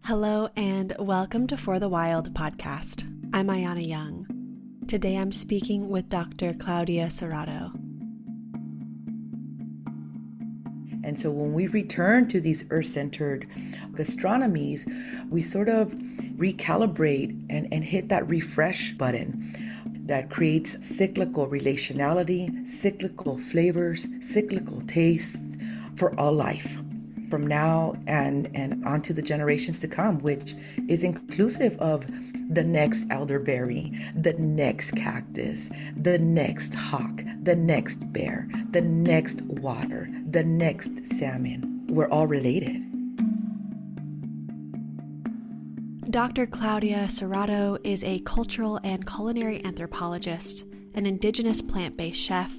Hello and welcome to For the Wild podcast. I'm Ayana Young. Today I'm speaking with Dr. Claudia Serrato. And so when we return to these earth-centered gastronomies, we sort of recalibrate and hit that refresh button that creates cyclical relationality, cyclical flavors, cyclical tastes for all life from now and onto the generations to come, which is inclusive of the next elderberry, the next cactus, the next hawk, the next bear, the next water, the next salmon. We're all related. Dr. Claudia Serrato is a cultural and culinary anthropologist, an Indigenous plant-based chef,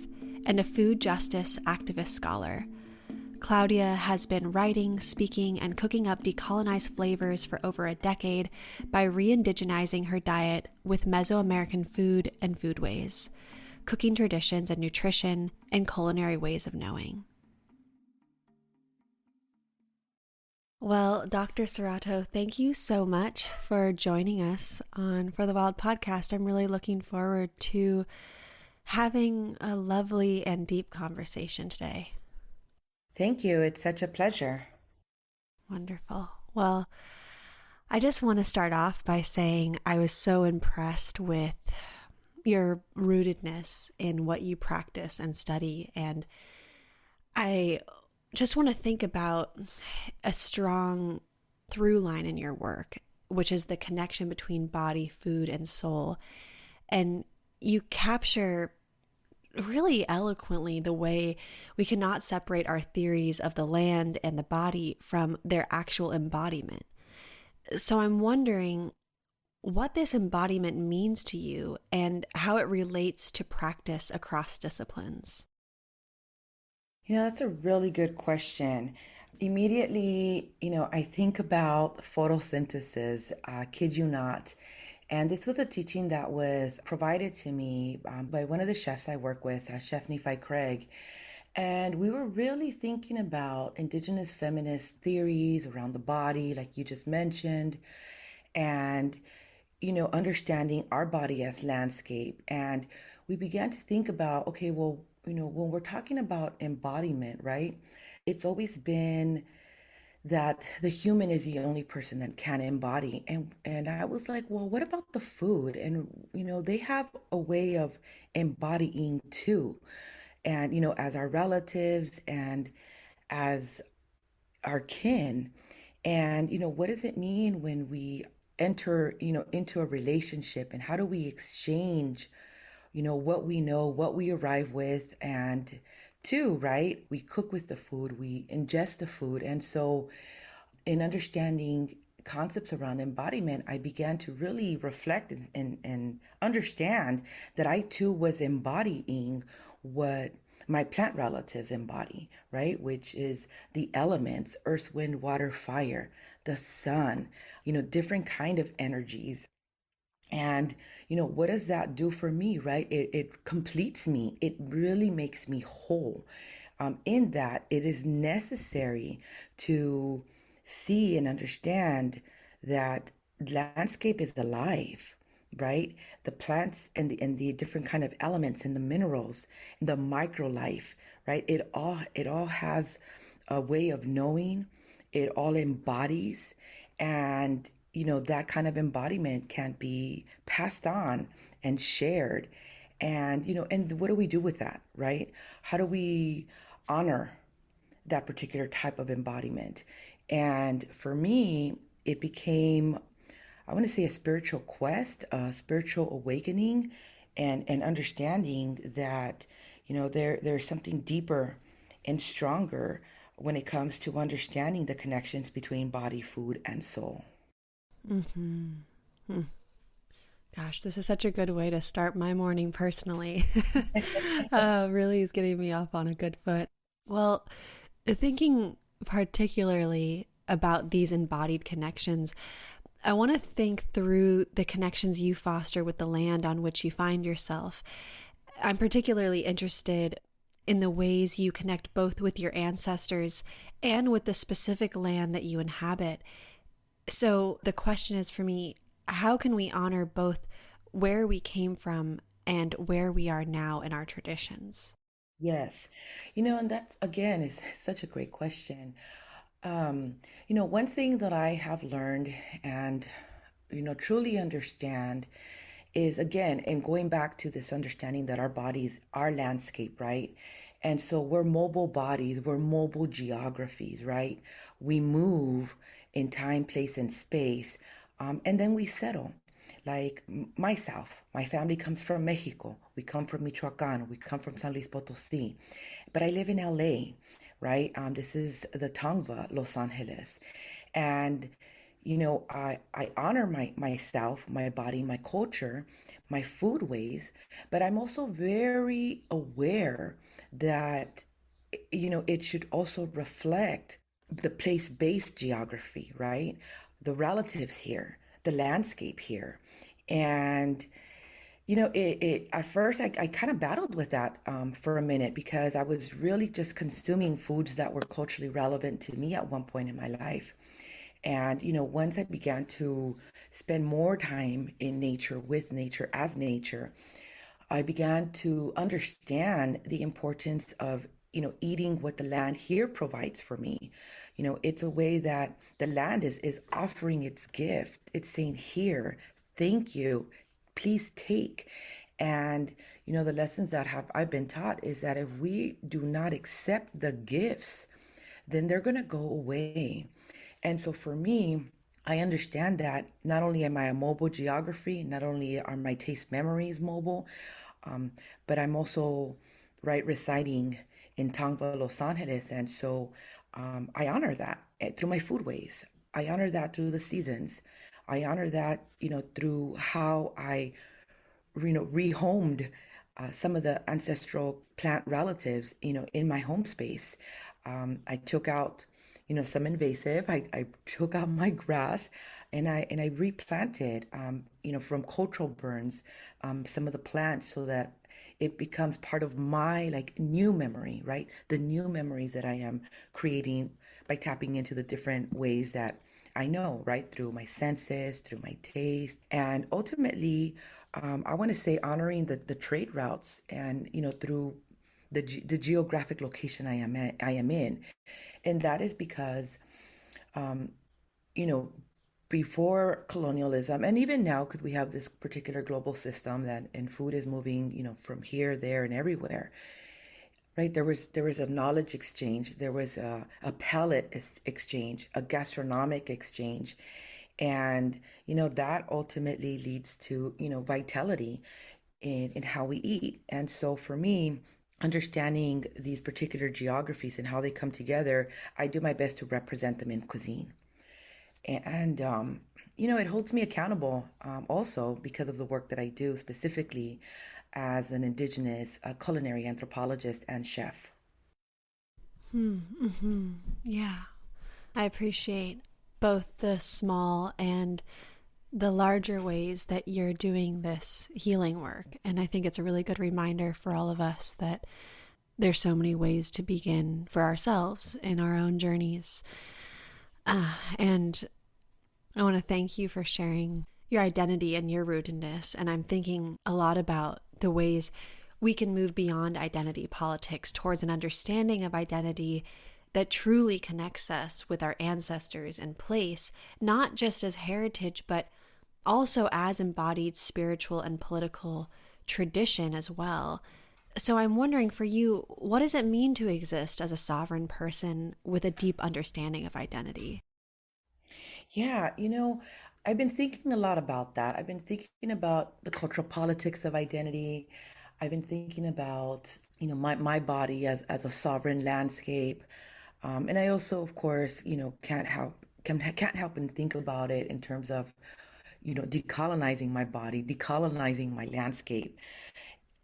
and a food justice activist scholar. Claudia has been writing, speaking, and cooking up decolonized flavors for over a decade by re-indigenizing her diet with Mesoamerican food and foodways, cooking traditions and nutrition, and culinary ways of knowing. Well, Dr. Serrato, thank you so much for joining us on For the Wild podcast. I'm really looking forward to having a lovely and deep conversation today. Thank you. It's such a pleasure. Wonderful. Well, I just want to start off by saying I was so impressed with your rootedness in what you practice and study. And I just want to think about a strong through line in your work, which is the connection between body, food, and soul. And you capture really eloquently the way we cannot separate our theories of the land and the body from their actual embodiment. So I'm wondering what this embodiment means to you and how it relates to practice across disciplines. That's a really good question. Immediately, I think about photosynthesis, kid you not. And this was a teaching that was provided to me by one of the chefs I work with, Chef Nephi Craig. And we were really thinking about Indigenous feminist theories around the body, like you just mentioned, and, understanding our body as landscape. And we began to think about, okay, well, when we're talking about embodiment, right? It's always been that the human is the only person that can embody. And I was like, well, what about the food? And, they have a way of embodying too. And, as our relatives and as our kin. And, what does it mean when we enter, into a relationship, and how do we exchange, what we know, what we arrive with, and two, right? We cook with the food, we ingest the food. And so in understanding concepts around embodiment, I began to really reflect and understand that I too was embodying what my plant relatives embody, right? Which is the elements, earth, wind, water, fire, the sun, different kind of energies. And, what does that do for me, right? It completes me. It really makes me whole. In that, it is necessary to see and understand that landscape is alive, right? The plants and the different kind of elements and the minerals, the micro life, right? It all has a way of knowing. It all embodies, and that kind of embodiment can be passed on and shared. And, and what do we do with that, right? How do we honor that particular type of embodiment? And for me, it became, I want to say, a spiritual quest, a spiritual awakening, and understanding that, there's something deeper and stronger when it comes to understanding the connections between body, food, and soul. Mm-hmm. Gosh, this is such a good way to start my morning personally. Really is getting me off on a good foot. Well, thinking particularly about these embodied connections, I want to think through the connections you foster with the land on which you find yourself. I'm particularly interested in the ways you connect both with your ancestors and with the specific land that you inhabit. So the question is for me, how can we honor both where we came from and where we are now in our traditions? Yes. And that's again is such a great question. Um, one thing that I have learned and, truly understand is again, and going back to this understanding that our bodies are landscape, right? And so we're mobile bodies, we're mobile geographies, right? We move in time, place, and space, and then we settle. Like myself, my family comes from Mexico. We come from Michoacan. We come from San Luis Potosí. But I live in LA, right? This is the Tongva, Los Angeles. And I honor myself, my body, my culture, my foodways, but I'm also very aware that it should also reflect the place-based geography, right? The relatives here, the landscape here. And it at first I kind of battled with that for a minute because I was really just consuming foods that were culturally relevant to me at one point in my life. And, once I began to spend more time in nature, with nature, as nature, I began to understand the importance of, eating what the land here provides for me. It's a way that the land is offering its gift. It's saying, here, thank you, please take. And, the lessons that have I've been taught is that if we do not accept the gifts, then they're going to go away. And so for me, I understand that not only am I a mobile geography, not only are my taste memories mobile, um, but I'm also right residing in Tangba, Los Angeles, and so I honor that through my foodways. I honor that through the seasons. I honor that through how I rehomed some of the ancestral plant relatives in my home space. I took out some invasive. I took out my grass, and I replanted from cultural burns some of the plants so that it becomes part of my like new memory, right? The new memories that I am creating by tapping into the different ways that I know, right? Through my senses, through my taste, and ultimately, I want to say honoring the trade routes and through the geographic location I am in, and that is because um, you know before colonialism and even now because we have this particular global system that and food is moving from here, there, and everywhere, right? There was a knowledge exchange, there was a palate exchange, a gastronomic exchange, and that ultimately leads to vitality in how we eat. And so for me, understanding these particular geographies and how they come together, I do my best to represent them in cuisine. And it holds me accountable also because of the work that I do specifically as an indigenous culinary anthropologist and chef. Yeah. I appreciate both the small and the larger ways that you're doing this healing work. And I think it's a really good reminder for all of us that there's so many ways to begin for ourselves in our own journeys. And I want to thank you for sharing your identity and your rootedness. And I'm thinking a lot about the ways we can move beyond identity politics towards an understanding of identity that truly connects us with our ancestors and place, not just as heritage, but also as embodied spiritual and political tradition as well. So I'm wondering for you, what does it mean to exist as a sovereign person with a deep understanding of identity? Yeah, I've been thinking a lot about that. I've been thinking about the cultural politics of identity. I've been thinking about, my body as a sovereign landscape. And I also, of course, can't help and think about it in terms of, decolonizing my body, decolonizing my landscape.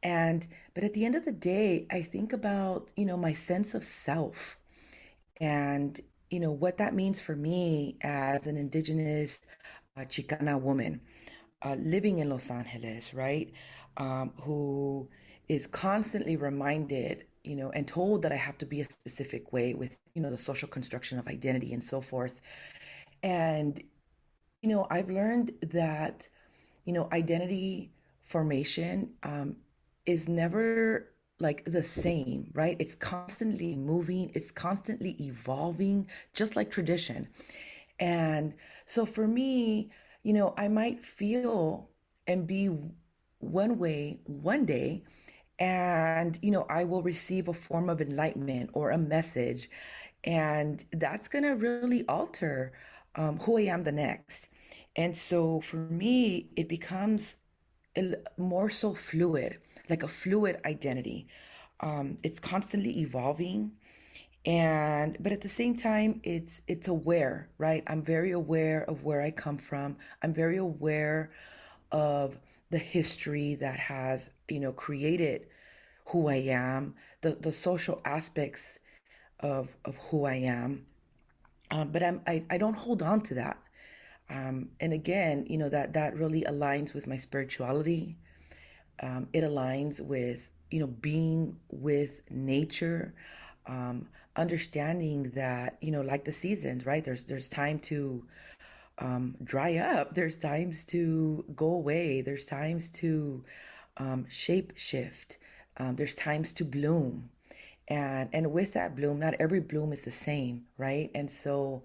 And but at the end of the day, I think about, my sense of self and what that means for me as an indigenous Chicana woman living in Los Angeles, right? Who is constantly reminded, and told that I have to be a specific way with, the social construction of identity and so forth. And I've learned that, identity formation is never like the same, right? It's constantly moving, it's constantly evolving, just like tradition. And so for me, I might feel and be one way one day, and I will receive a form of enlightenment or a message, and that's going to really alter who I am the next. And so for me, it becomes more so fluid, like a fluid identity. It's constantly evolving, and but at the same time, it's aware, right? I'm very aware of where I come from. I'm very aware of the history that has, created who I am, the social aspects of who I am. But I don't hold on to that. And again, that really aligns with my spirituality. It aligns with, being with nature, understanding that, like the seasons, right? There's time to dry up. There's times to go away. There's times to shape shift. There's times to bloom. And with that bloom, not every bloom is the same, right? And so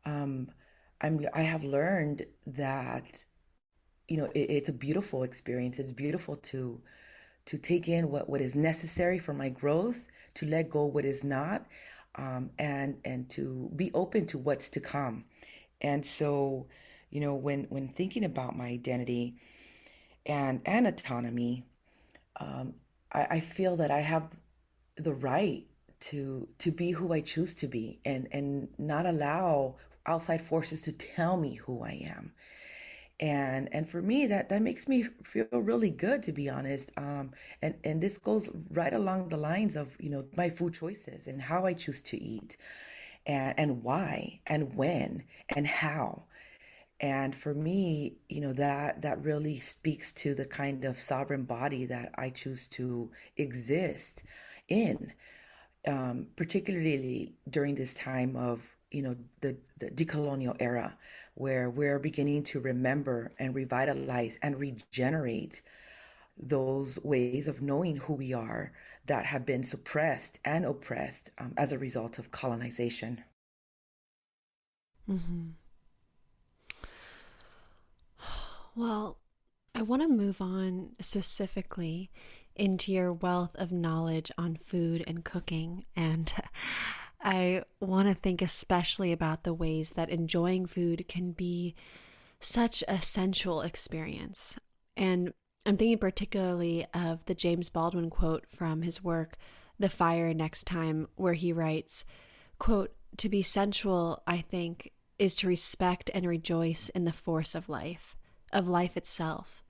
um, I have learned that, it's a beautiful experience. It's beautiful to take in what is necessary for my growth, to let go what is not, and to be open to what's to come. And so, when thinking about my identity and autonomy, I feel that I have the right to be who I choose to be, and not allow outside forces to tell me who I am. And for me, that makes me feel really good, to be honest. And this goes right along the lines of, my food choices and how I choose to eat, and why and when and how. And for me, that really speaks to the kind of sovereign body that I choose to exist in, particularly during this time of, the decolonial era, where we're beginning to remember and revitalize and regenerate those ways of knowing who we are that have been suppressed and oppressed as a result of colonization. Mm-hmm. Well, I want to move on specifically into your wealth of knowledge on food and cooking. And I want to think especially about the ways that enjoying food can be such a sensual experience. And I'm thinking particularly of the James Baldwin quote from his work, The Fire Next Time, where he writes, quote, "To be sensual, I think, is to respect and rejoice in the force of life itself,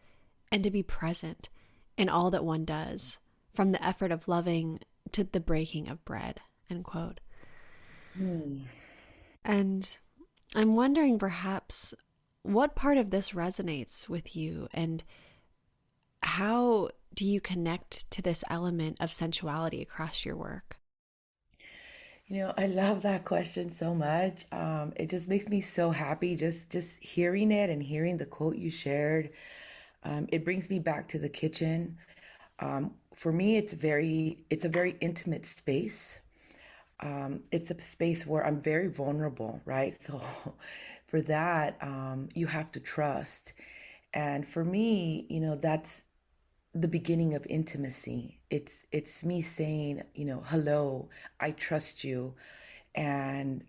and to be present in all that one does, from the effort of loving to the breaking of bread," end quote. Hmm. And I'm wondering perhaps what part of this resonates with you, and how do you connect to this element of sensuality across your work? I love that question so much. It just makes me so happy just hearing it and hearing the quote you shared. It brings me back to the kitchen. For me, it's a very intimate space. It's a space where I'm very vulnerable, right? So for that, you have to trust. And for me, that's the beginning of intimacy. It's me saying, hello, I trust you, and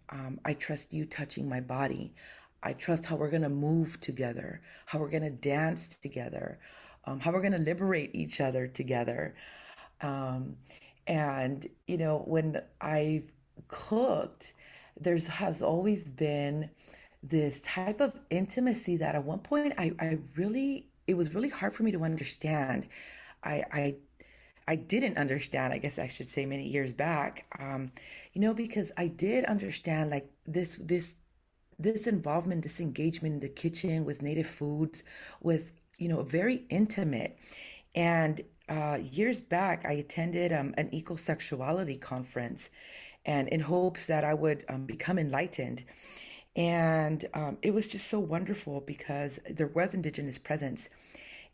I trust you touching my body. I trust how we're gonna move together, how we're gonna dance together, how we're gonna liberate each other together. Um, and when I've cooked, there's has always been this type of intimacy that at one point I really it was really hard for me to understand. I I I didn't understand, I guess I should say, many years back. Because I did understand like this involvement, this engagement in the kitchen with native foods was, very intimate. And years back, I attended an ecosexuality conference, and in hopes that I would become enlightened. And it was just so wonderful because there was Indigenous presence.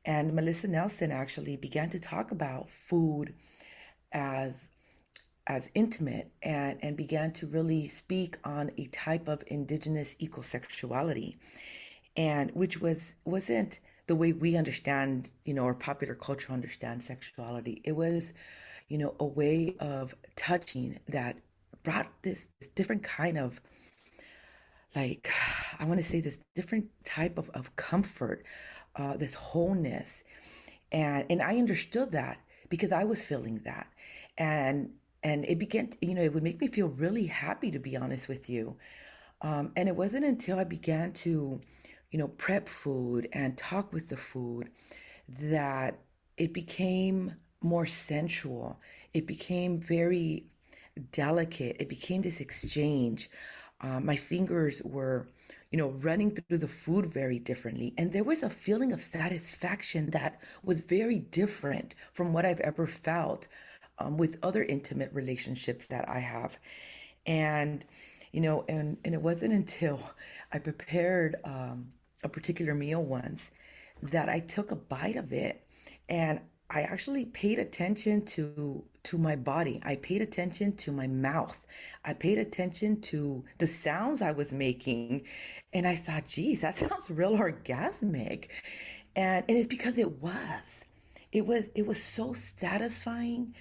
And Melissa Nelson actually began to talk about food as intimate, and began to really speak on a type of Indigenous ecosexuality, and which wasn't the way we understand, or popular culture understands sexuality. It was, a way of touching that brought this different kind of, like, I want to say, this different type of comfort, this wholeness. And I understood that because I was feeling that. And it began, it would make me feel really happy, to be honest with you. And it wasn't until I began to, prep food and talk with the food, that it became more sensual. It became very delicate. It became this exchange. My fingers were, running through the food very differently. And there was a feeling of satisfaction that was very different from what I've ever felt with other intimate relationships that I have. And, and it wasn't until I prepared a particular meal once that I took a bite of it, and I actually paid attention to my body. I paid attention to my mouth. I paid attention to the sounds I was making, and I thought, geez, that sounds real orgasmic. And it's because it was. It was so satisfying,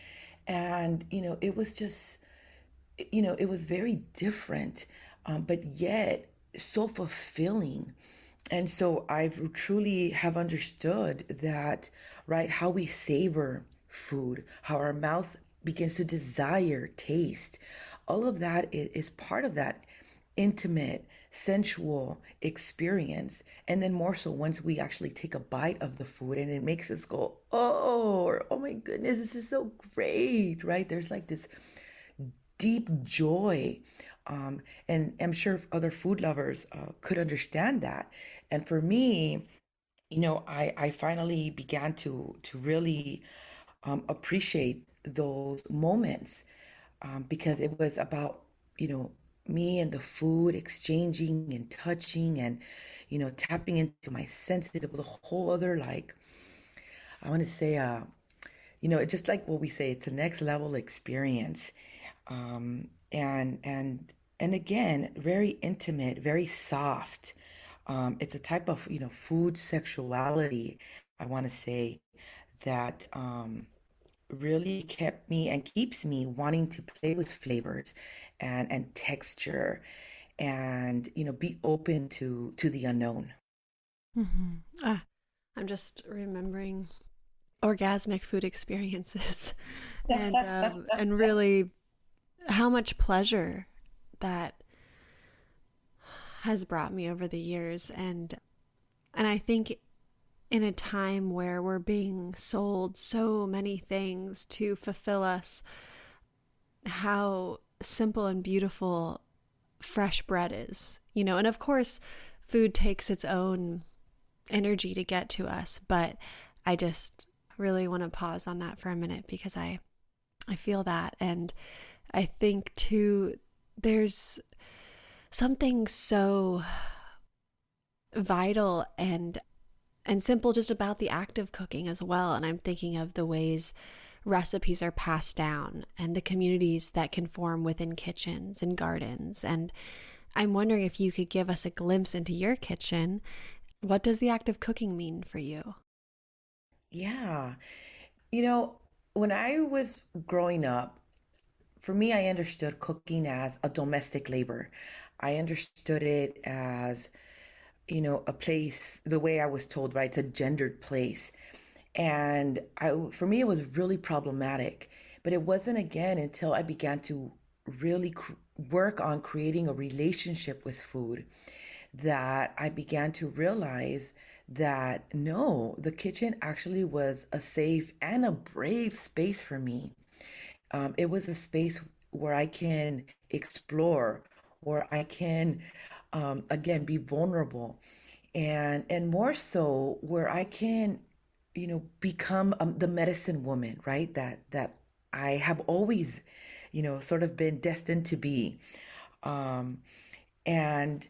and it was just, it was very different, but yet so fulfilling. And so I've truly have understood that, right, how we savor food, how our mouth begins to desire taste. All of that is part of that intimate, sensual experience. And then more so once we actually take a bite of the food and it makes us go, oh, or oh my goodness, this is so great, right? There's like this deep joy. And I'm sure other food lovers could understand that. And for me, I finally began to really appreciate those moments, because it was about, me and the food exchanging and touching and, tapping into my senses. It was a whole other, like, I want to say, it's just like what we say, it's a next level experience. And again, very intimate, very soft. It's a type of, food sexuality, I want to say, that really kept me and keeps me wanting to play with flavors and texture, and, be open to the unknown. Mm-hmm. I'm just remembering orgasmic food experiences and really how much pleasure that has brought me over the years. And I think in a time where we're being sold so many things to fulfill us, how simple and beautiful fresh bread is, and of course food takes its own energy to get to us, but I just really want to pause on that for a minute because I feel that. And I think too, there's something so vital and simple just about the act of cooking as well. And I'm thinking of the ways recipes are passed down and the communities that can form within kitchens and gardens. And I'm wondering if you could give us a glimpse into your kitchen. What does the act of cooking mean for you? Yeah. When I was growing up, for me, I understood cooking as a domestic labor. I understood it as, a place, the way I was told, right? It's a gendered place. And for me, it was really problematic. But it wasn't again until I began to really work on creating a relationship with food that I began to realize that no, the kitchen actually was a safe and a brave space for me. It was a space where I can explore, where I can, again, be vulnerable, and more so where I can, become the medicine woman, right? That I have always, sort of been destined to be. Um, and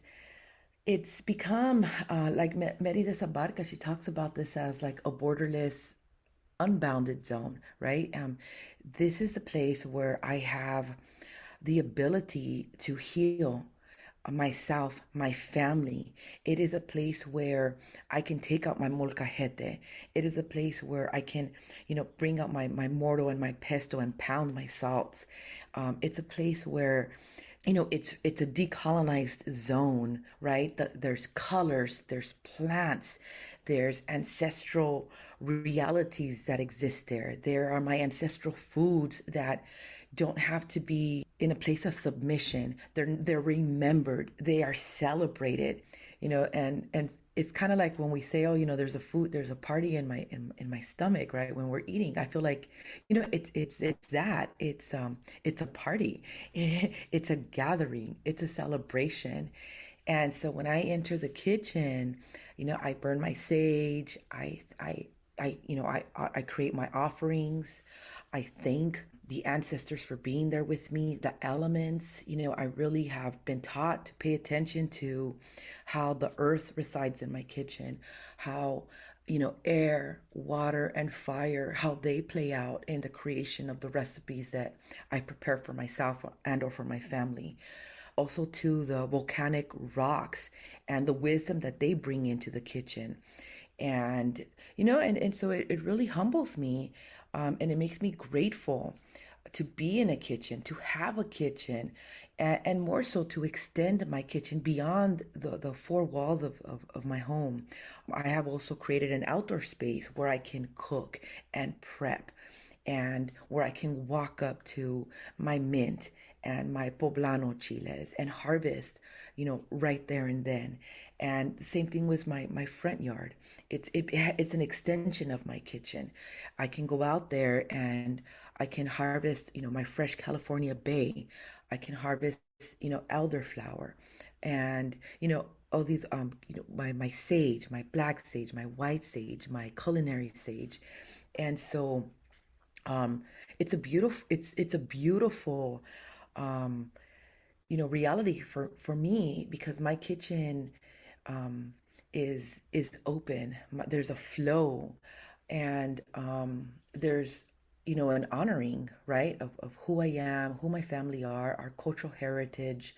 It's become like Merida Sabarca, she talks about this as like a borderless, unbounded zone, right? This is the place where I have the ability to heal myself, my family. It is a place where I can take out my molcajete. It is a place where I can, bring out my morto and my pesto and pound my salts. It's a place where it's a decolonized zone, right? There's colors, there's plants, there's ancestral realities that exist there. There are my ancestral foods that don't have to be in a place of submission. They're remembered, they are celebrated, and it's kind of like when we say, oh, there's a party in my stomach, right? When we're eating, I feel like, it's a party. It's a gathering, it's a celebration. And so when I enter the kitchen, I burn my sage, I create my offerings. I thank the ancestors for being there with me, the elements. I really have been taught to pay attention to how the earth resides in my kitchen, how, air, water, and fire, how they play out in the creation of the recipes that I prepare for myself and or for my family. Also to the volcanic rocks and the wisdom that they bring into the kitchen. And so it really humbles me, and it makes me grateful to be in a kitchen, to have a kitchen, and more so to extend my kitchen beyond the four walls of my home. I have also created an outdoor space where I can cook and prep, and where I can walk up to my mint and my poblano chiles and harvest, right there and then. And the same thing with my front yard. It's an extension of my kitchen. I can go out there and I can harvest, my fresh California bay. I can harvest, elderflower, and all these my sage, my black sage, my white sage, my culinary sage. And so um it's a beautiful um reality for me, because my kitchen um is open. There's a flow, and there's an honoring, right, of who I am, who my family are, our cultural heritage,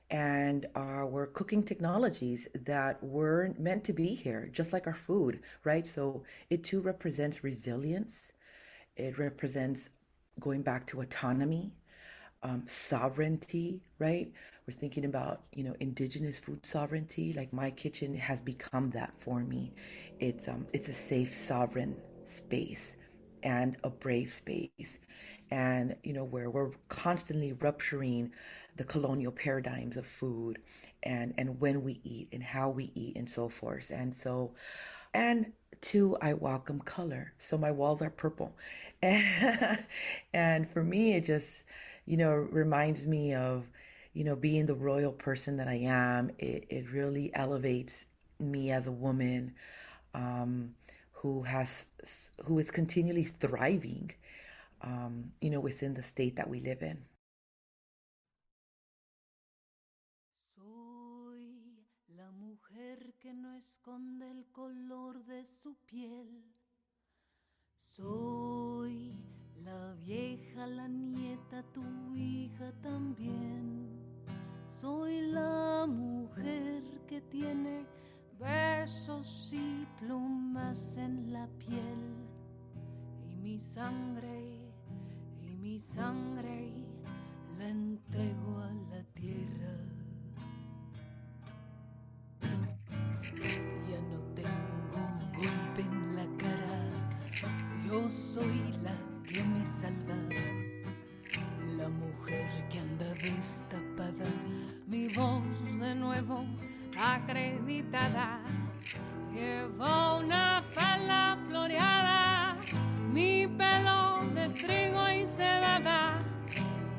and our cooking technologies that were meant to be here, just like our food, right? So it too represents resilience. It represents going back to autonomy, sovereignty, right? We're thinking about, indigenous food sovereignty. Like my kitchen has become that for me. It's a safe, sovereign space and a brave space. And, where we're constantly rupturing the colonial paradigms of food, and when we eat and how we eat and so forth. And two, I welcome color. So my walls are purple. And for me, it just, reminds me of, being the royal person that I am. It really elevates me as a woman, um, who is continually thriving, within the state that we live in. Soy la mujer que no esconde el color de su piel. Soy la vieja, la nieta, tu hija también. Soy la mujer que tiene besos y plumas en la piel. Y mi sangre la entrego a la tierra. Ya no tengo golpe en la cara, yo soy la que me salva, la mujer que anda destapada, mi voz de nuevo acreditada. Llevo una falda floreada, mi pelo de trigo y cebada,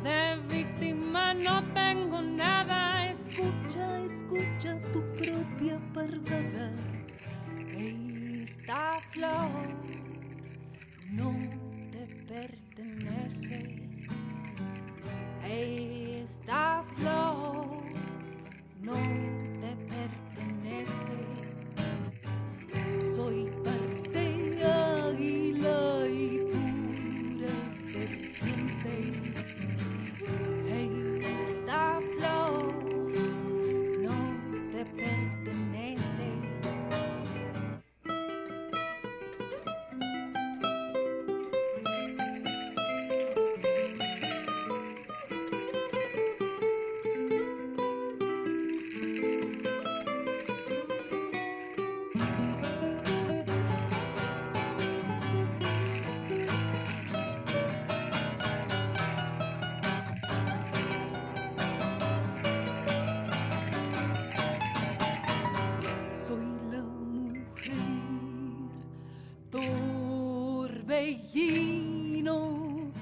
de víctima no tengo nada. Escucha, escucha tu propia parvada. Esta flor no te pertenece. Esta flor no te pertenece. torbellino,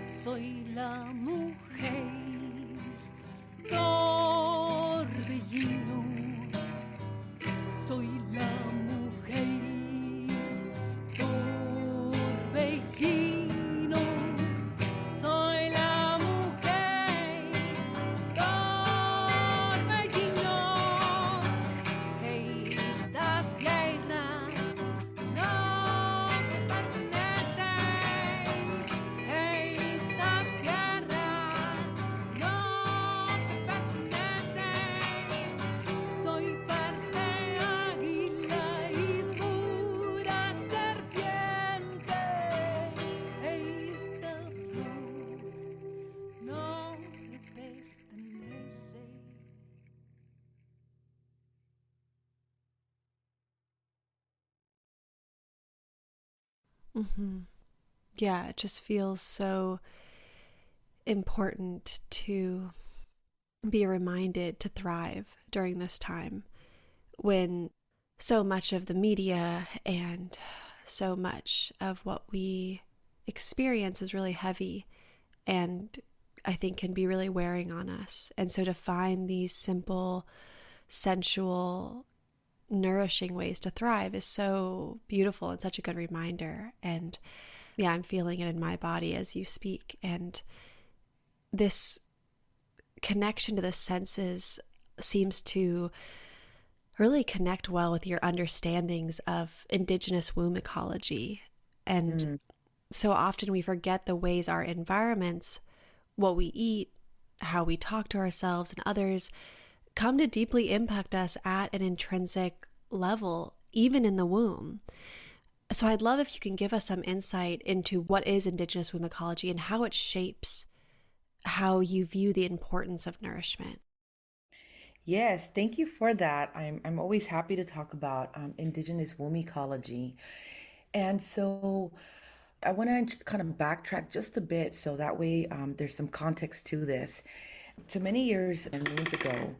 soy la mujer, torbellino, soy la mujer, torbellino, soy la mujer, torbellino, esta tierra no te pertenece, esta tierra no te pertenece, soy parte águila y pura serpiente, esta flor no te pertenece. Yeah, it just feels so important to be reminded to thrive during this time when so much of the media and so much of what we experience is really heavy and I think can be really wearing on us. And so to find these simple, sensual, nourishing ways to thrive is so beautiful and such a good reminder. And yeah, I'm feeling it in my body as you speak. And this connection to the senses seems to really connect well with your understandings of Indigenous womb ecology. And so often we forget the ways our environments, what we eat, how we talk to ourselves and others, come to deeply impact us at an intrinsic level, even in the womb. So I'd love if you can give us some insight into what is Indigenous womb ecology and how it shapes how you view the importance of nourishment. Yes, thank you for that. I'm always happy to talk about Indigenous womb ecology. And so I want to kind of backtrack just a bit so that way there's some context to this. So many years and moons ago,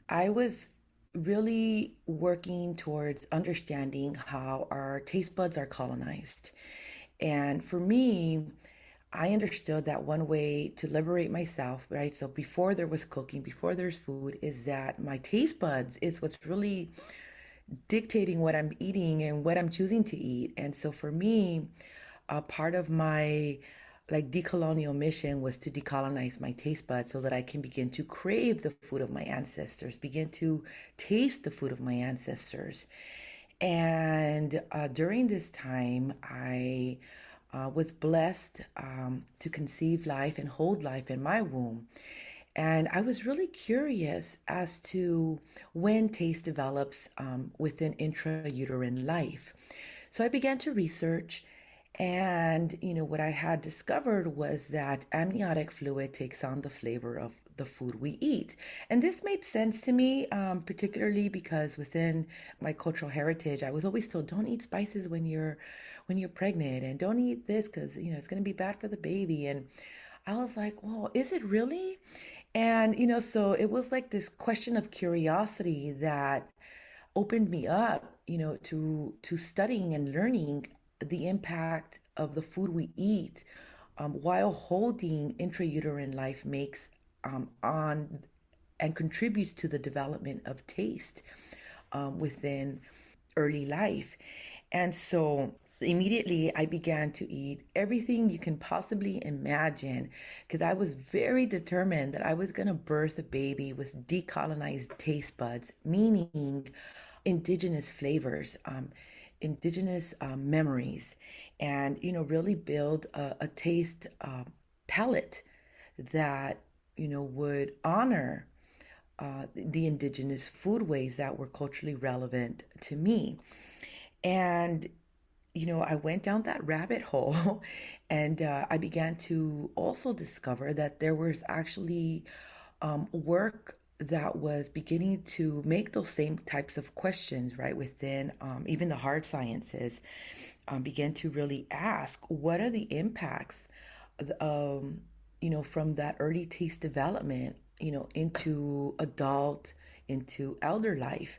I was really working towards understanding how our taste buds are colonized. And for me, I understood that one way to liberate myself, right? So before there was cooking, before there's food, is that my taste buds is what's really dictating what I'm eating and what I'm choosing to eat. And so for me, a part of my like decolonial mission was to decolonize my taste buds so that I can begin to crave the food of my ancestors, begin to taste the food of my ancestors. And during this time, I was blessed to conceive life and hold life in my womb. And I was really curious as to when taste develops within intrauterine life. So I began to research, and what I had discovered was that amniotic fluid takes on the flavor of the food we eat. And this made sense to me, particularly because within my cultural heritage, I was always told, don't eat spices when you're pregnant, and don't eat this because it's going to be bad for the baby. And I was like, well, is it really? And so it was like this question of curiosity that opened me up, to studying and learning the impact of the food we eat while holding intrauterine life makes on and contributes to the development of taste within early life. And so immediately I began to eat everything you can possibly imagine because I was very determined that I was going to birth a baby with decolonized taste buds, meaning indigenous flavors, indigenous memories, and really build a taste palette that would honor the indigenous foodways that were culturally relevant to me. And I went down that rabbit hole and I began to also discover that there was actually work that was beginning to make those same types of questions, right, within even the hard sciences, began to really ask what are the impacts, from that early taste development, into adult, into elder life.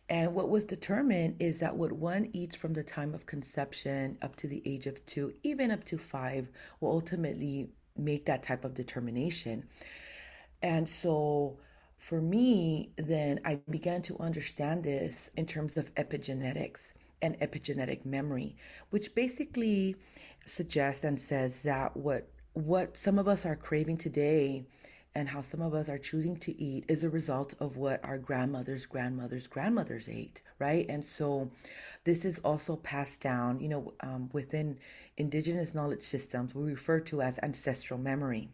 And what was determined is that what one eats from the time of conception up to the age of 2, even up to 5, will ultimately make that type of determination. And so for me, then I began to understand this in terms of epigenetics and epigenetic memory, which basically suggests and says that what some of us are craving today and how some of us are choosing to eat is a result of what our grandmothers ate, right? And so this is also passed down, within indigenous knowledge systems, we refer to as ancestral memory,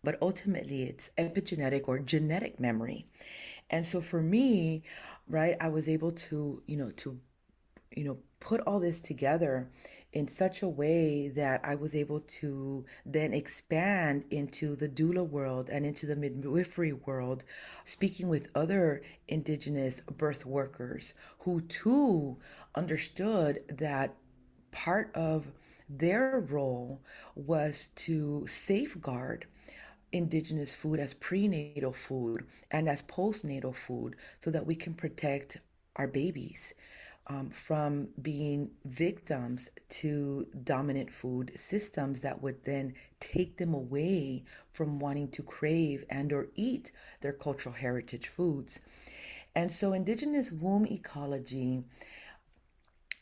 but ultimately it's epigenetic or genetic memory. And so for me, right, I was able to, put all this together in such a way that I was able to then expand into the doula world and into the midwifery world, speaking with other indigenous birth workers who too understood that part of their role was to safeguard indigenous food as prenatal food and as postnatal food so that we can protect our babies from being victims to dominant food systems that would then take them away from wanting to crave and or eat their cultural heritage foods. And so indigenous womb ecology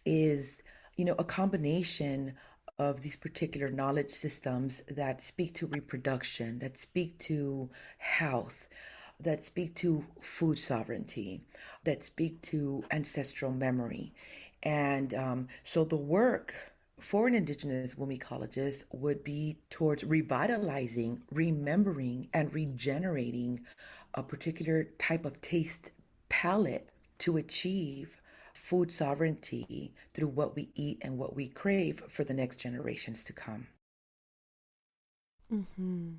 is, a combination of these particular knowledge systems that speak to reproduction, that speak to health, that speak to food sovereignty, that speak to ancestral memory. And so the work for an indigenous womb ecologist would be towards revitalizing, remembering, and regenerating a particular type of taste palette to achieve food sovereignty through what we eat and what we crave for the next generations to come. Mm-hmm.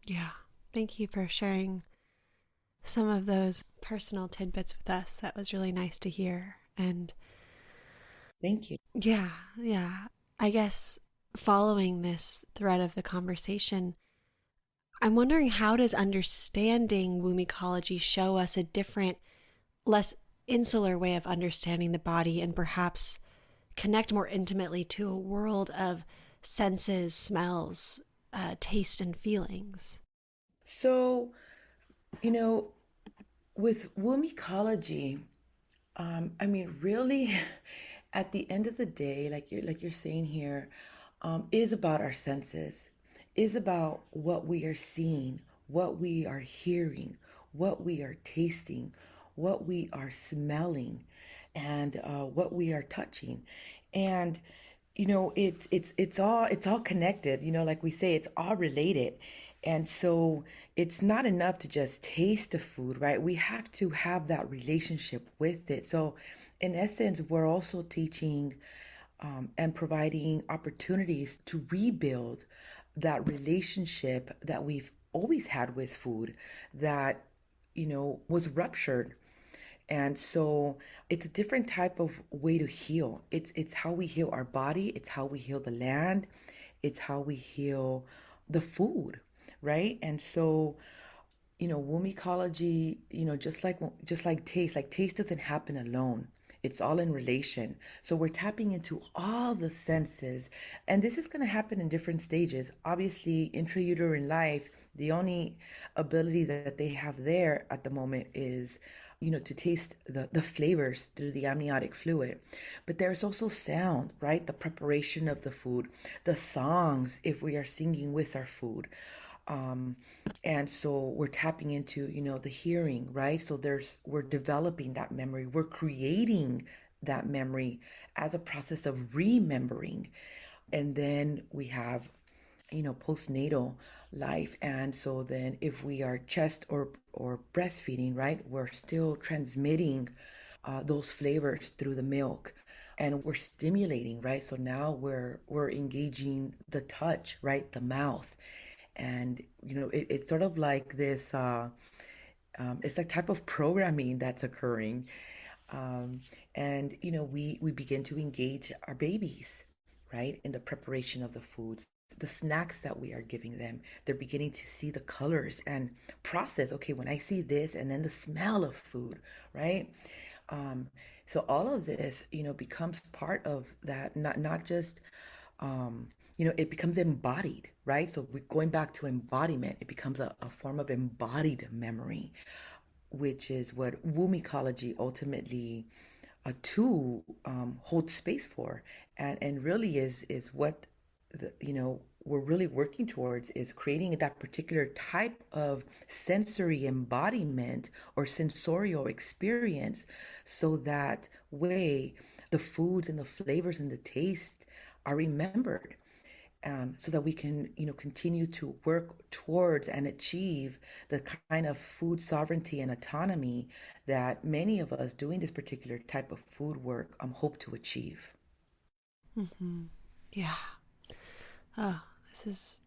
Yeah. Thank you for sharing some of those personal tidbits with us. That was really nice to hear. And thank you. Yeah. I guess following this thread of the conversation, I'm wondering, how does understanding womb ecology show us a different, less insular way of understanding the body and perhaps connect more intimately to a world of senses, smells, taste, and feelings? So, you know, with womb ecology, really, at the end of the day, like you're saying here, is about our senses, is about what we are seeing, what we are hearing, what we are tasting, what we are smelling, and what we are touching. And it's all connected. Like we say, it's all related. And so it's not enough to just taste the food, right? We have to have that relationship with it. So in essence, we're also teaching and providing opportunities to rebuild that relationship that we've always had with food that was ruptured. And so it's a different type of way to heal. It's how we heal our body, it's how we heal the land, it's how we heal the food, right? And so, womb ecology, just like taste doesn't happen alone. It's all in relation. So we're tapping into all the senses, and this is going to happen in different stages. Obviously, intrauterine life, the only ability that they have there at the moment is to taste the flavors through the amniotic fluid. But there's also sound, right? The preparation of the food, the songs, if we are singing with our food. Um, and so we're tapping into, the hearing, right? So we're developing that memory. We're creating that memory as a process of remembering. And then we have postnatal life. And so then if we are chest or breastfeeding, right, we're still transmitting those flavors through the milk, and we're stimulating, right? So now we're engaging the touch, right, the mouth. And it's sort of like this it's like type of programming that's occurring. um, and we begin to engage our babies, right, in the preparation of the foods, the snacks that we are giving them. They're beginning to see the colors and process, okay, when I see this, and then the smell of food, right? Um, so all of this, becomes part of that, not just, it becomes embodied, right? So we're going back to embodiment. It becomes a form of embodied memory, which is what womb ecology ultimately to hold space for, and really is what we're really working towards, is creating that particular type of sensory embodiment or sensorial experience, so that way the foods and the flavors and the taste are remembered, so that we can, continue to work towards and achieve the kind of food sovereignty and autonomy that many of us doing this particular type of food work hope to achieve. Mm-hmm. Yeah. Oh, this is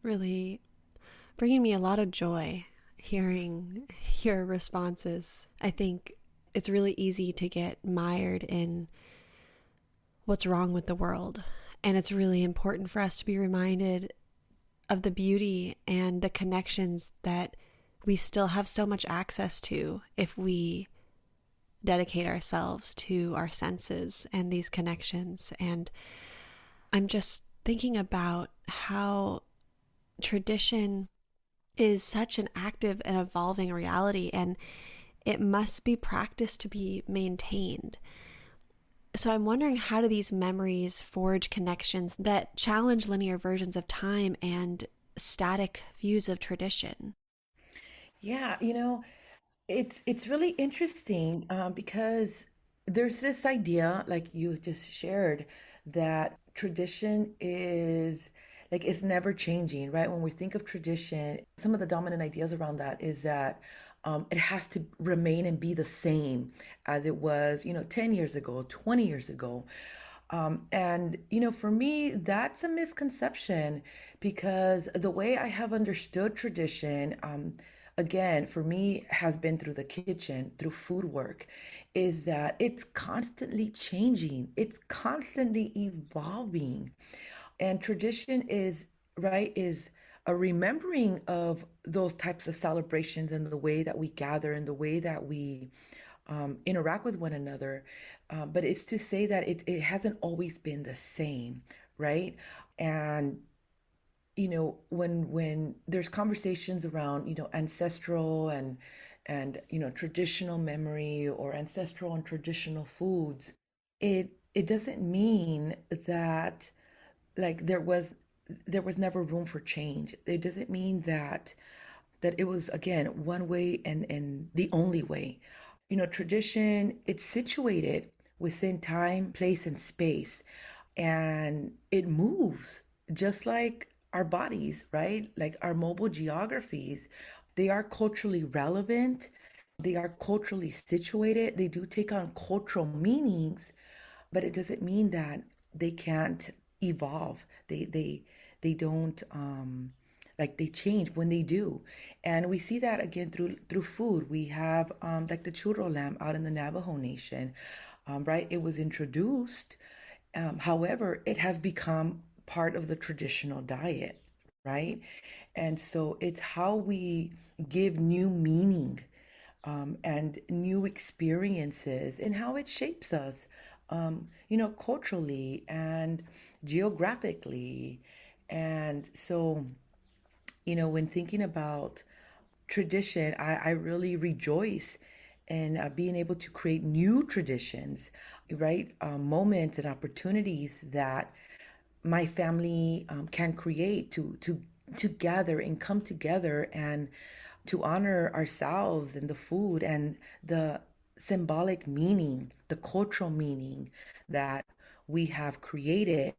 really bringing me a lot of joy hearing your responses. I think it's really easy to get mired in what's wrong with the world. And it's really important for us to be reminded of the beauty and the connections that we still have so much access to if we dedicate ourselves to our senses and these connections. And I'm just thinking about how tradition is such an active and evolving reality, and it must be practiced to be maintained. So I'm wondering, how do these memories forge connections that challenge linear versions of time and static views of tradition? Yeah, it's really interesting, because there's this idea, like you just shared, that tradition is like it's never changing, right? When we think of tradition, some of the dominant ideas around that is that it has to remain and be the same as it was, 10 years ago, 20 years ago. And, for me, that's a misconception, because the way I have understood tradition, again, for me, has been through the kitchen, through food work, is that it's constantly changing, it's constantly evolving. And tradition is, right, is a remembering of those types of celebrations and the way that we gather and the way that we interact with one another. But it's to say that it hasn't always been the same, right? And when there's conversations around, ancestral and traditional memory, or ancestral and traditional foods, it doesn't mean that, like, there was never room for change. It doesn't mean that it was, again, one way and the only way. Tradition, it's situated within time, place, and space, and it moves just like our bodies, right? Like our mobile geographies, they are culturally relevant, they are culturally situated, they do take on cultural meanings, but it doesn't mean that they can't evolve. They don't, like, they change when they do. And we see that again through food. We have, like, the churro lamb out in the Navajo Nation, right? It was introduced, however, it has become part of the traditional diet, right? And so it's how we give new meaning, and new experiences, and how it shapes us, culturally and geographically. And so, when thinking about tradition, I really rejoice in being able to create new traditions, right? Moments and opportunities that my family can create to gather and come together and to honor ourselves and the food and the symbolic meaning, the cultural meaning that we have created,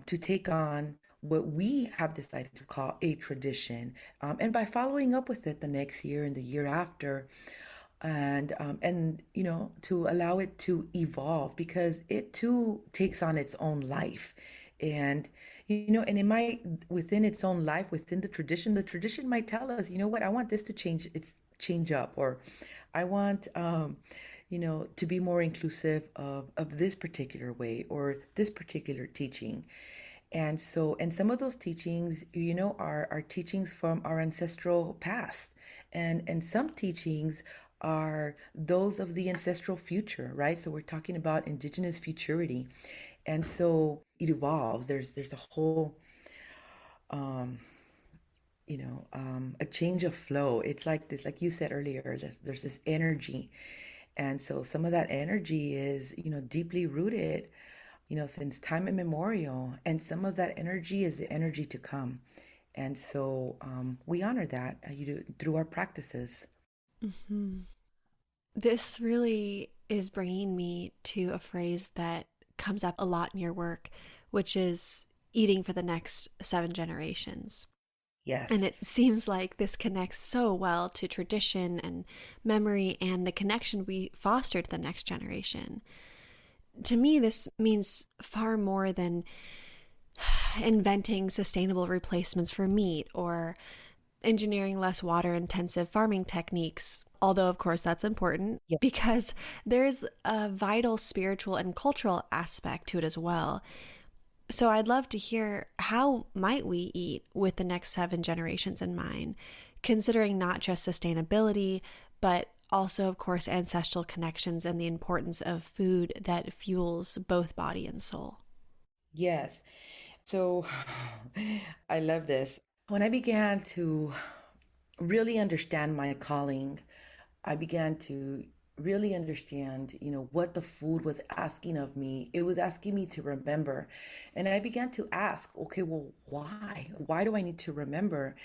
to take on what we have decided to call a tradition, and by following up with it the next year and the year after, and to allow it to evolve, because it too takes on its own life. And and it might, within its own life, within the tradition might tell us, what, I want this to change up, or I want, to be more inclusive of this particular way or this particular teaching. And so, and some of those teachings, are teachings from our ancestral past. And some teachings are those of the ancestral future, right? So we're talking about indigenous futurity. And so it evolves. There's a whole um, a change of flow. It's like this, like you said earlier, there's this energy. And so some of that energy is, deeply rooted, since time immemorial. And some of that energy is the energy to come. And so we honor that through our practices. Hmm. This really is bringing me to a phrase that comes up a lot in your work, which is eating for the next 7 generations. Yes. And it seems like this connects so well to tradition and memory and the connection we foster to the next generation. To me, this means far more than inventing sustainable replacements for meat or engineering less water intensive farming techniques. Although, of course, that's important Yep. because there's a vital spiritual and cultural aspect to it as well. So I'd love to hear, how might we eat with the next 7 generations in mind, considering not just sustainability, but also, of course, ancestral connections and the importance of food that fuels both body and soul. Yes. So I love this. When I began to really understand my calling, I began to really understand, what the food was asking of me. It was asking me to remember. And I began to ask, okay, well, why? Why do I need to remember?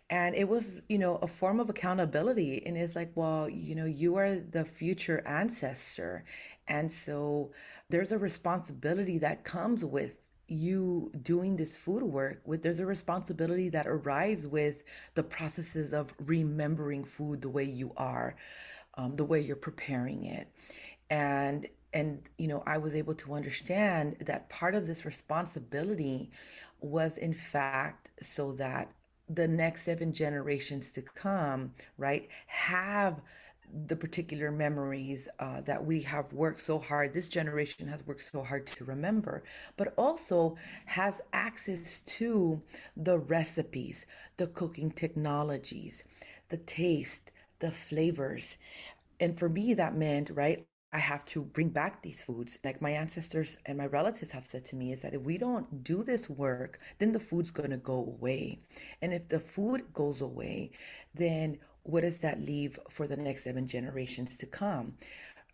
And it was, a form of accountability. And it's like, well, you are the future ancestor. And so there's a responsibility that comes with you doing this food work. There's a responsibility that arrives with the processes of remembering food the way you are, the way you're preparing it. And I was able to understand that part of this responsibility was in fact so that the next 7 generations to come, right, have the particular memories that we have worked so hard, this generation has worked so hard to remember, but also has access to the recipes, the cooking technologies, the taste, the flavors. And for me, that meant, right, I have to bring back these foods. Like my ancestors and my relatives have said to me, is that if we don't do this work, then the food's going to go away. And if the food goes away, then what does that leave for the next 7 generations to come?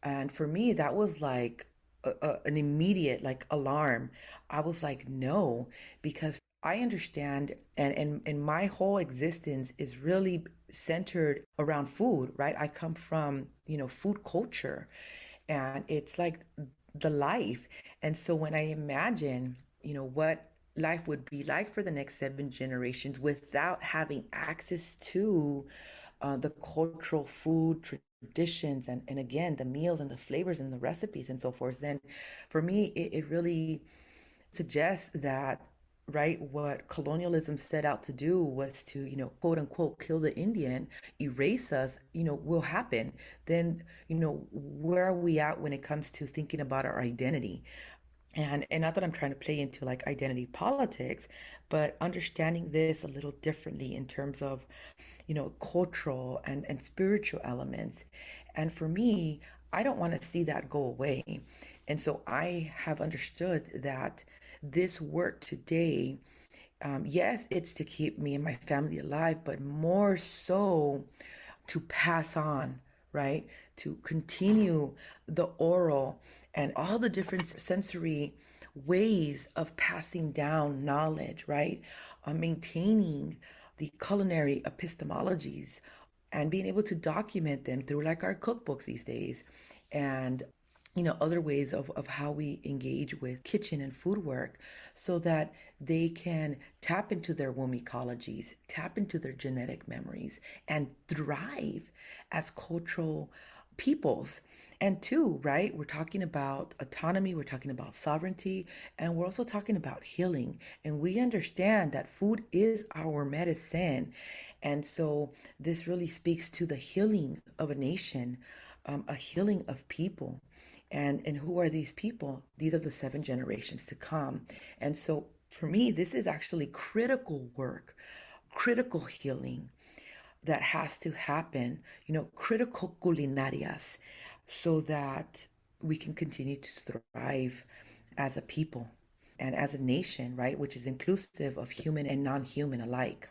And for me, that was like an immediate like alarm. I was like, no, because I understand, and my whole existence is really centered around food, right? I come from, food culture, and it's like the life. And so when I imagine, what life would be like for the next 7 generations without having access to the cultural food traditions, and again the meals and the flavors and the recipes and so forth, then for me it really suggests that, right, what colonialism set out to do was to, quote unquote, kill the Indian, erase us, will happen. Then, where are we at when it comes to thinking about our identity? And not that I'm trying to play into like identity politics, but understanding this a little differently in terms of, cultural and spiritual elements. And for me, I don't want to see that go away. And so I have understood that this work today, yes, it's to keep me and my family alive, but more so to pass on, right? To continue the oral and all the different sensory ways of passing down knowledge, right? Maintaining the culinary epistemologies and being able to document them through like our cookbooks these days, and other ways of how we engage with kitchen and food work, so that they can tap into their womb ecologies, tap into their genetic memories, and thrive as cultural peoples. And two, right, we're talking about autonomy, we're talking about sovereignty, and we're also talking about healing. And we understand that food is our medicine. And so this really speaks to the healing of a nation, a healing of people. And who are these people? These are the 7 generations to come. And so for me, this is actually critical work, critical healing, that has to happen, critical culinarias, so that we can continue to thrive as a people and as a nation, right? Which is inclusive of human and non-human alike.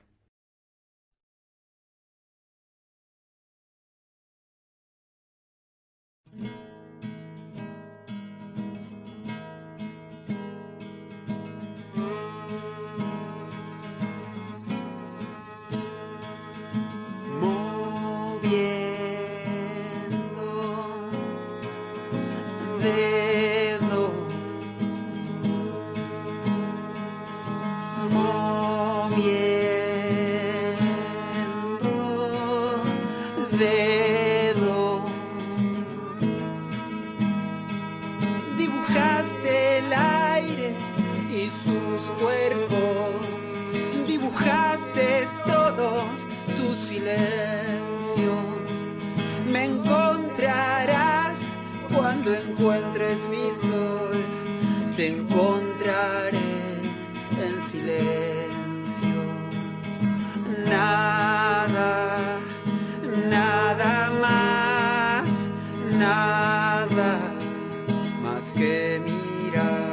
Dibujaste el aire y sus cuerpos, dibujaste todos tus silencios. Me encontrarás cuando encuentres mi sol, te encontraré en silencio. Nada, nada más, nada más que mirar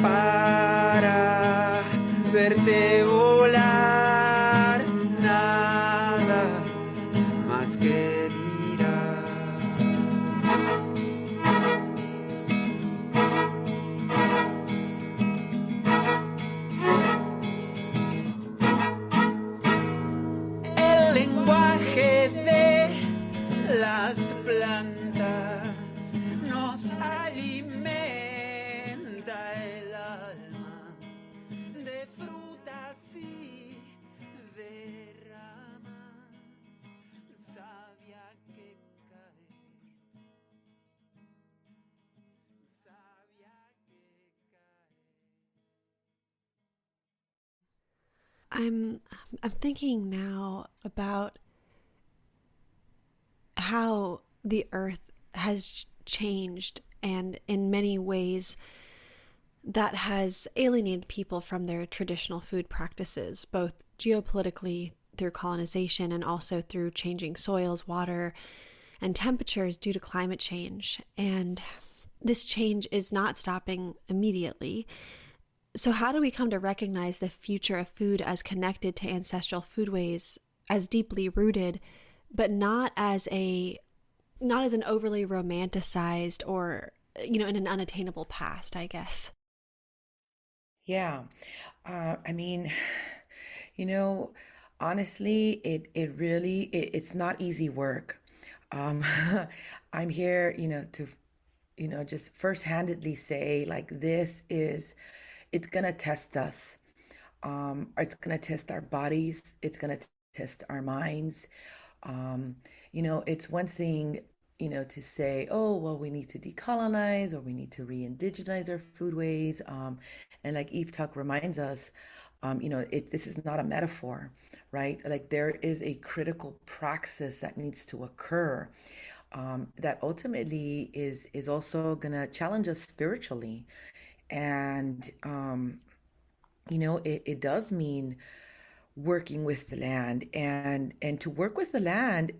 para verte volar, nada más que mirar. El lenguaje de las plantas nos alimenta el alma de frutas y de ramas, savia que cae, savia que cae. I'm thinking now about how the earth has changed, and in many ways that has alienated people from their traditional food practices, both geopolitically through colonization and also through changing soils, water, and temperatures due to climate change. And this change is not stopping immediately. So how do we come to recognize the future of food as connected to ancestral foodways, as deeply rooted, but not as an overly romanticized or, in an unattainable past, I guess? Yeah. I mean, you know, honestly, it's not easy work. Um, I'm here, to, just first-handedly say, like, it's gonna test us. It's gonna test our bodies. It's gonna test our minds. Um, it's one thing, to say, oh, well, we need to decolonize or we need to re-indigenize our foodways. And like Eve Tuck reminds us, this is not a metaphor, right? Like there is a critical praxis that needs to occur, that ultimately is also gonna challenge us spiritually. And it does mean working with the land, and to work with the land.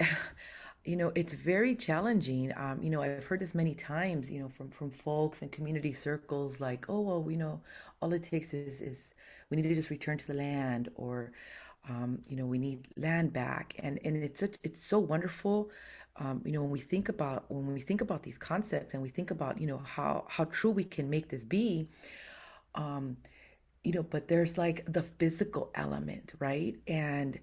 It's very challenging. I've heard this many times, from folks and community circles, like, oh, well, all it takes is we need to just return to the land, or we need land back. And it's so wonderful. When we think about these concepts, and we think about, how true we can make this be. um, but there's like the physical element, right? And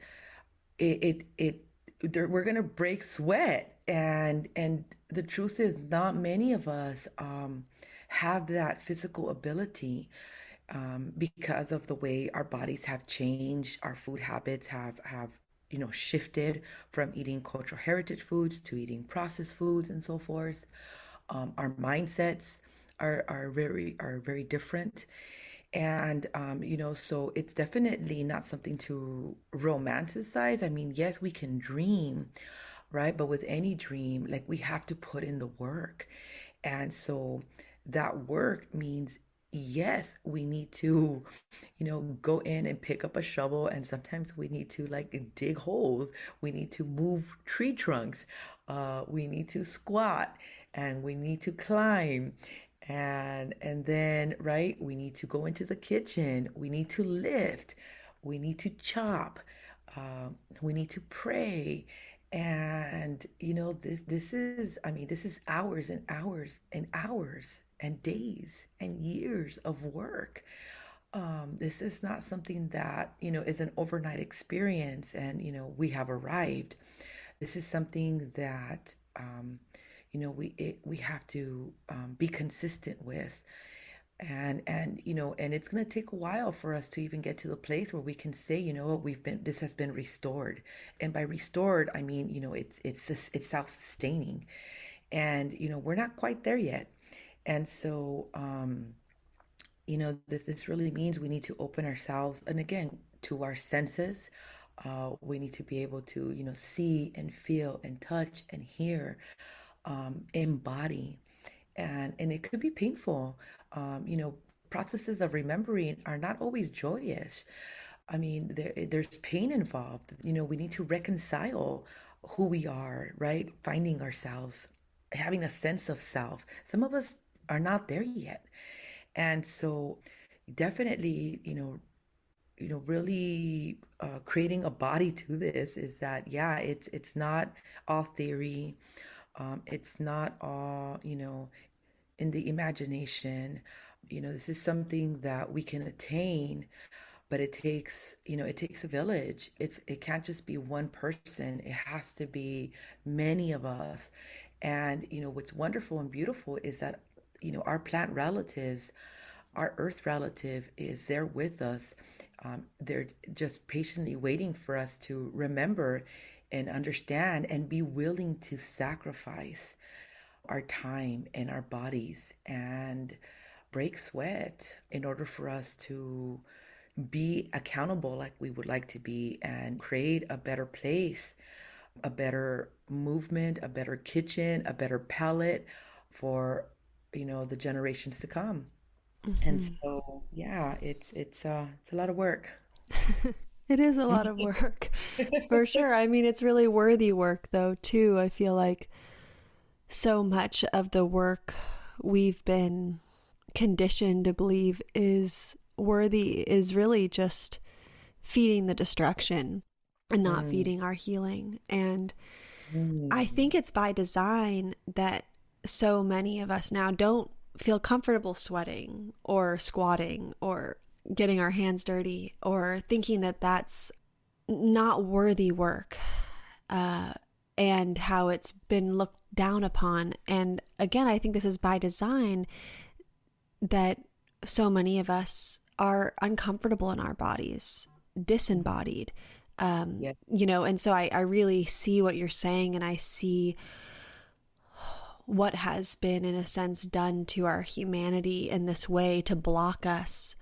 we're gonna break sweat, and the truth is, not many of us have that physical ability, because of the way our bodies have changed. Our food habits have shifted from eating cultural heritage foods to eating processed foods and so forth. Our mindsets are very different. And so it's definitely not something to romanticize. I mean, yes, we can dream, right? But with any dream, like, we have to put in the work. And so that work means yes, we need to, go in and pick up a shovel, and sometimes we need to like dig holes. We need to move tree trunks. We need to squat, and we need to climb. And then, right, we need to go into the kitchen. We need to lift. We need to chop. We need to pray. And this is, I mean, this is hours and hours and hours and days and years of work. This is not something that, is an overnight experience and, we have arrived. This is something that, we have to be consistent with. And it's going to take a while for us to even get to the place where we can say, what, this has been restored. And by restored, I mean, it's self-sustaining. And, we're not quite there yet. And so, this really means we need to open ourselves, and again, to our senses. We need to be able to, see and feel and touch and hear, embody. And it could be painful. Processes of remembering are not always joyous. I mean, there's pain involved. We need to reconcile who we are, right? Finding ourselves, having a sense of self. Some of us are not there yet. And so definitely, really creating a body to this is that, yeah, it's not all theory. It's not all, in the imagination. This is something that we can attain, but it takes a village. It can't just be one person. It has to be many of us. And what's wonderful and beautiful is that our plant relatives, our earth relative is there with us. They're just patiently waiting for us to remember and understand and be willing to sacrifice our time and our bodies and break sweat in order for us to be accountable like we would like to be and create a better place, a better movement, a better kitchen, a better palette for the generations to come. And Mm-hmm. so, yeah, it's a lot of work. It is a lot of work, for sure. I mean, it's really worthy work, though, too. I feel like so much of the work we've been conditioned to believe is worthy is really just feeding the destruction and not Mm, feeding our healing. And I mm, think it's by design that so many of us now don't feel comfortable sweating or squatting or getting our hands dirty or thinking that that's not worthy work, uh, and how it's been looked down upon. And again, I think this is by design that so many of us are uncomfortable in our bodies, mm. disembodied. Yeah. And so I really see what you're saying, and I see what has been, in a sense, done to our humanity in this way to block us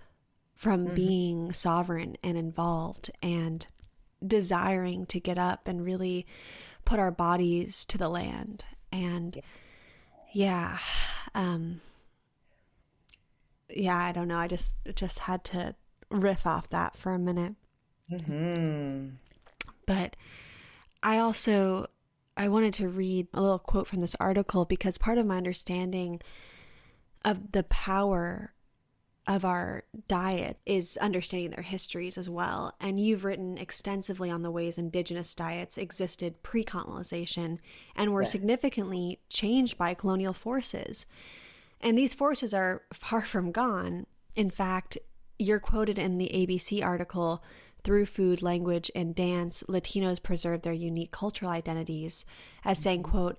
from Hmm. being sovereign and involved and desiring to get up and really put our bodies to the land. And Yeah. yeah, um, yeah, I don't know. I just had to riff off that for a minute. Hmm. But I wanted to read a little quote from this article because part of my understanding of the power of our diet is understanding their histories as well. And you've written extensively on the ways indigenous diets existed pre-colonization and were Yes. significantly changed by colonial forces. And these forces are far from gone. In fact, you're quoted in the ABC article, "Through food, language, and dance, Latinos preserve their unique cultural identities," as saying, Mhm. quote,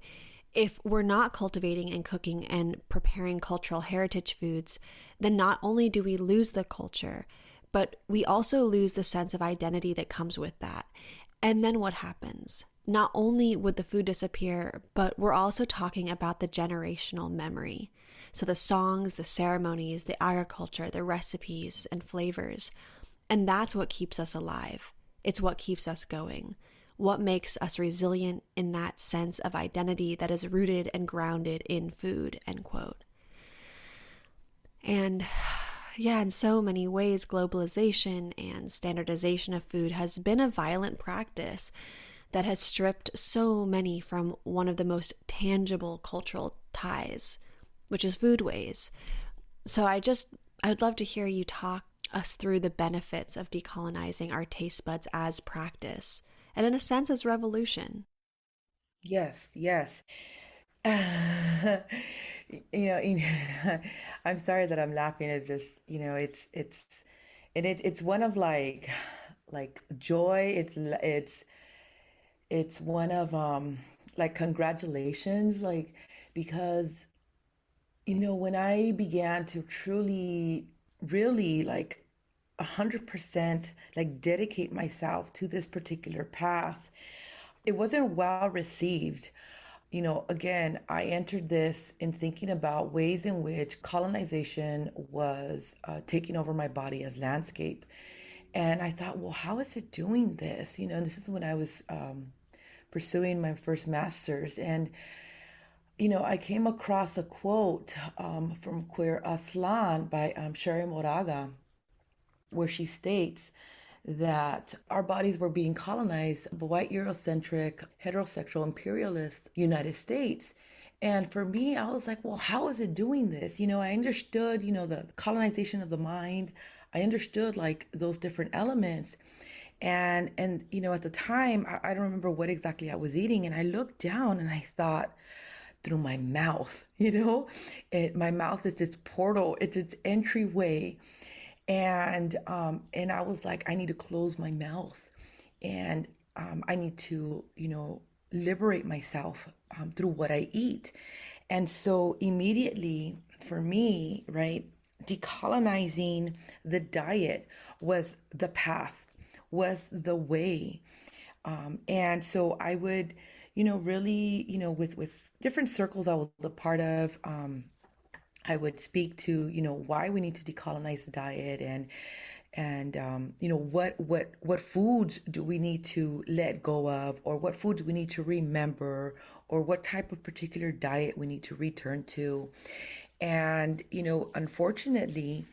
"If we're not cultivating and cooking and preparing cultural heritage foods, then not only do we lose the culture, but we also lose the sense of identity that comes with that. And then what happens? Not only would the food disappear, but we're also talking about the generational memory. So the songs, the ceremonies, the agriculture, the recipes and flavors. And that's what keeps us alive. It's what keeps us going. What makes us resilient in that sense of identity that is rooted and grounded in food," end quote. And Yeah, in so many ways, globalization and standardization of food has been a violent practice that has stripped so many from one of the most tangible cultural ties, which is foodways. So I'd love to hear you talk us through the benefits of decolonizing our taste buds as practice, and in a sense as revolution. Yes, yes. I'm sorry that I'm laughing. It's just, it's one of like joy. It's one of like congratulations, like because when I began to truly, really like 100% like dedicate myself to this particular path, it wasn't well received. Again, I entered this in thinking about ways in which colonization was taking over my body as landscape. And I thought, well, how is it doing this? And this is when I was pursuing my first master's. And, I came across a quote from Queer Aslan by Sherry Moraga, where she states that our bodies were being colonized by white Eurocentric, heterosexual, imperialist United States. And for me, I was like, well, how is it doing this? I understood, the colonization of the mind. I understood like those different elements. And at the time, I don't remember what exactly I was eating. And I looked down and I thought, through my mouth, my mouth is its portal, it's its entryway. And I was like, I need to close my mouth, and I need to, liberate myself through what I eat. And so immediately for me, right, decolonizing the diet was the path, was the way. And so I would, really, with different circles I was a part of, I would speak to, why we need to decolonize the diet, and what foods do we need to let go of, or what foods we need to remember, or what type of particular diet we need to return to. And unfortunately,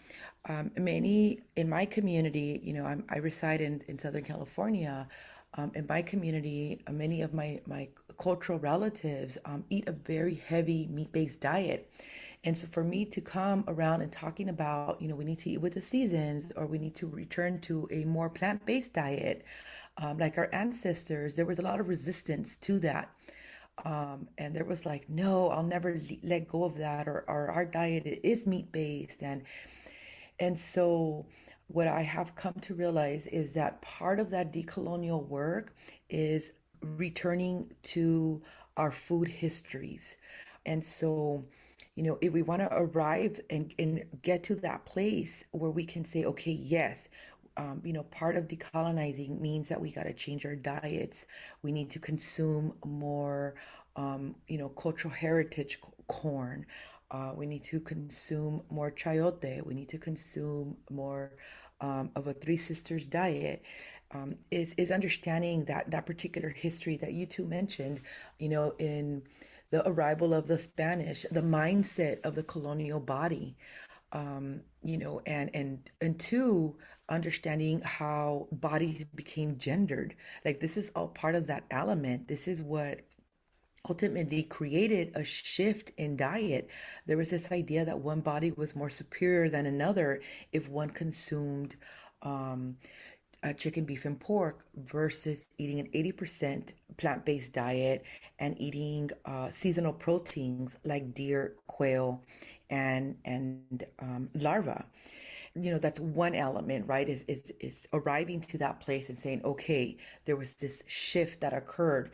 many in my community, I reside in Southern California. In my community, many of my cultural relatives eat a very heavy meat-based diet. And so for me to come around and talking about, we need to eat with the seasons, or we need to return to a more plant-based diet, like our ancestors, there was a lot of resistance to that. And there was like, no, I'll never let go of that, or our diet is meat-based. And so what I have come to realize is that part of that decolonial work is returning to our food histories. And so, if we want to arrive and get to that place where we can say, okay, yes, part of decolonizing means that we got to change our diets. We need to consume more, cultural heritage corn. We need to consume more chayote. We need to consume more of a Three Sisters diet. Is understanding that particular history that you two mentioned, in the arrival of the Spanish, the mindset of the colonial body, and two, understanding how bodies became gendered. Like this is all part of that element. This is what ultimately created a shift in diet. There was this idea that one body was more superior than another if one consumed um, chicken, beef, and pork versus eating an 80% plant-based diet and eating seasonal proteins like deer, quail, and larva. That's one element, right? Is arriving to that place and saying, okay, there was this shift that occurred.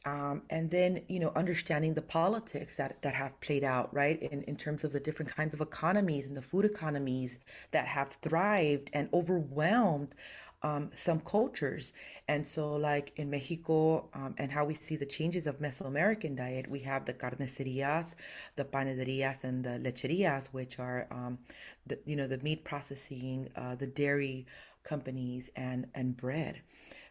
And then, understanding the politics that have played out, right? In terms of the different kinds of economies and the food economies that have thrived and overwhelmed some cultures. And so, like in Mexico, and how we see the changes of Mesoamerican diet, we have the carnicerias, the panaderias, and the lecherias, which are the meat processing, the dairy companies, and bread,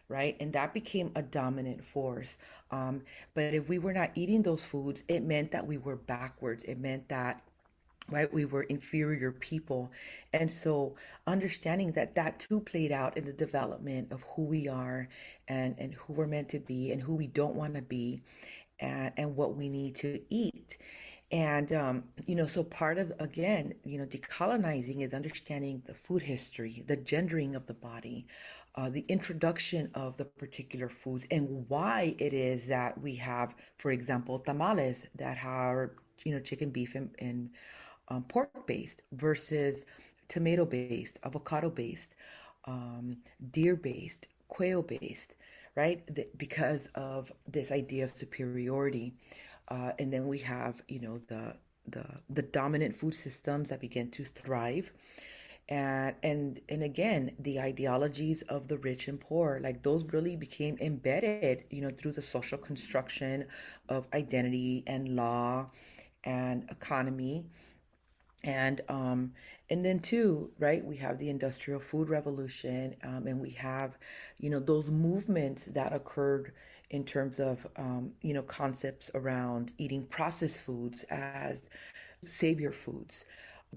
right? And that became a dominant force. But if we were not eating those foods, it meant that we were backwards. It meant that right? We were inferior people. And so understanding that that too played out in the development of who we are and who we're meant to be and who we don't want to be and what we need to eat. And, so part of, again, decolonizing is understanding the food history, the gendering of the body, the introduction of the particular foods, and why it is that we have, for example, tamales that are, chicken, beef, and pork based versus tomato based, avocado based, deer based, quail based, right? Because of this idea of superiority. And then we have, the dominant food systems that began to thrive. And again, the ideologies of the rich and poor, like those really became embedded, through the social construction of identity and law and economy. And then too, right, we have the industrial food revolution, and we have, those movements that occurred in terms of, concepts around eating processed foods as savior foods.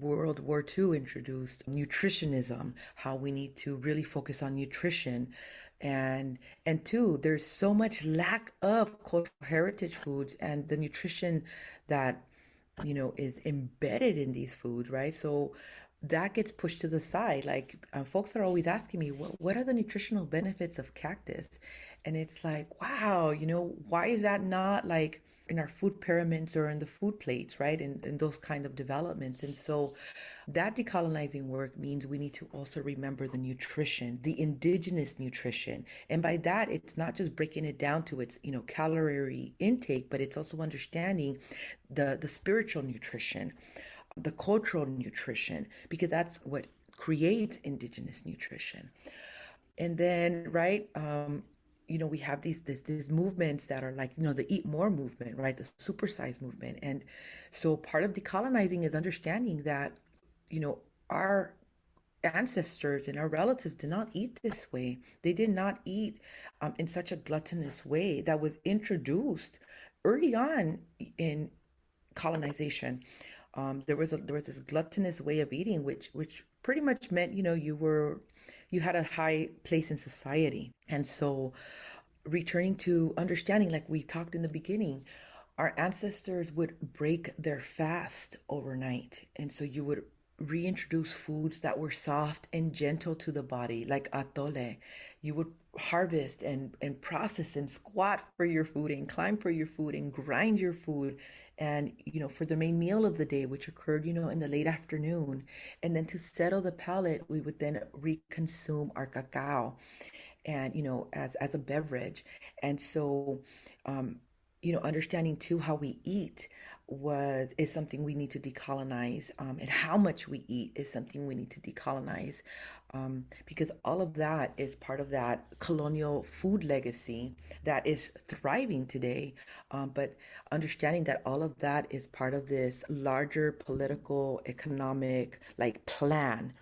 World War II introduced nutritionism, how we need to really focus on nutrition. And two, there's so much lack of cultural heritage foods and the nutrition that is embedded in these foods, right? So that gets pushed to the side. Like folks are always asking me, what are the nutritional benefits of cactus? And it's like, wow, why is that not like in our food pyramids or in the food plates, right? And those kind of developments. And so that decolonizing work means we need to also remember the nutrition, the indigenous nutrition. And by that, it's not just breaking it down to its, calorie intake, but it's also understanding the spiritual nutrition, the cultural nutrition, because that's what creates indigenous nutrition. And then, right, we have these movements that are like, the eat more movement, right? The supersize movement. And so part of decolonizing is understanding that, our ancestors and our relatives did not eat this way. They did not eat in such a gluttonous way that was introduced early on in colonization. There was this gluttonous way of eating, which pretty much meant, you had a high place in society. And so returning to understanding, like we talked in the beginning, our ancestors would break their fast overnight. And so you would reintroduce foods that were soft and gentle to the body, like atole. You would harvest and process and squat for your food and climb for your food and grind your food. And, for the main meal of the day, which occurred, in the late afternoon. And then to settle the palate, we would then reconsume our cacao and, as a beverage. And so, understanding too how we eat is something we need to decolonize, and how much we eat is something we need to decolonize, because all of that is part of that colonial food legacy that is thriving today. But understanding that all of that is part of this larger political, economic, like plan,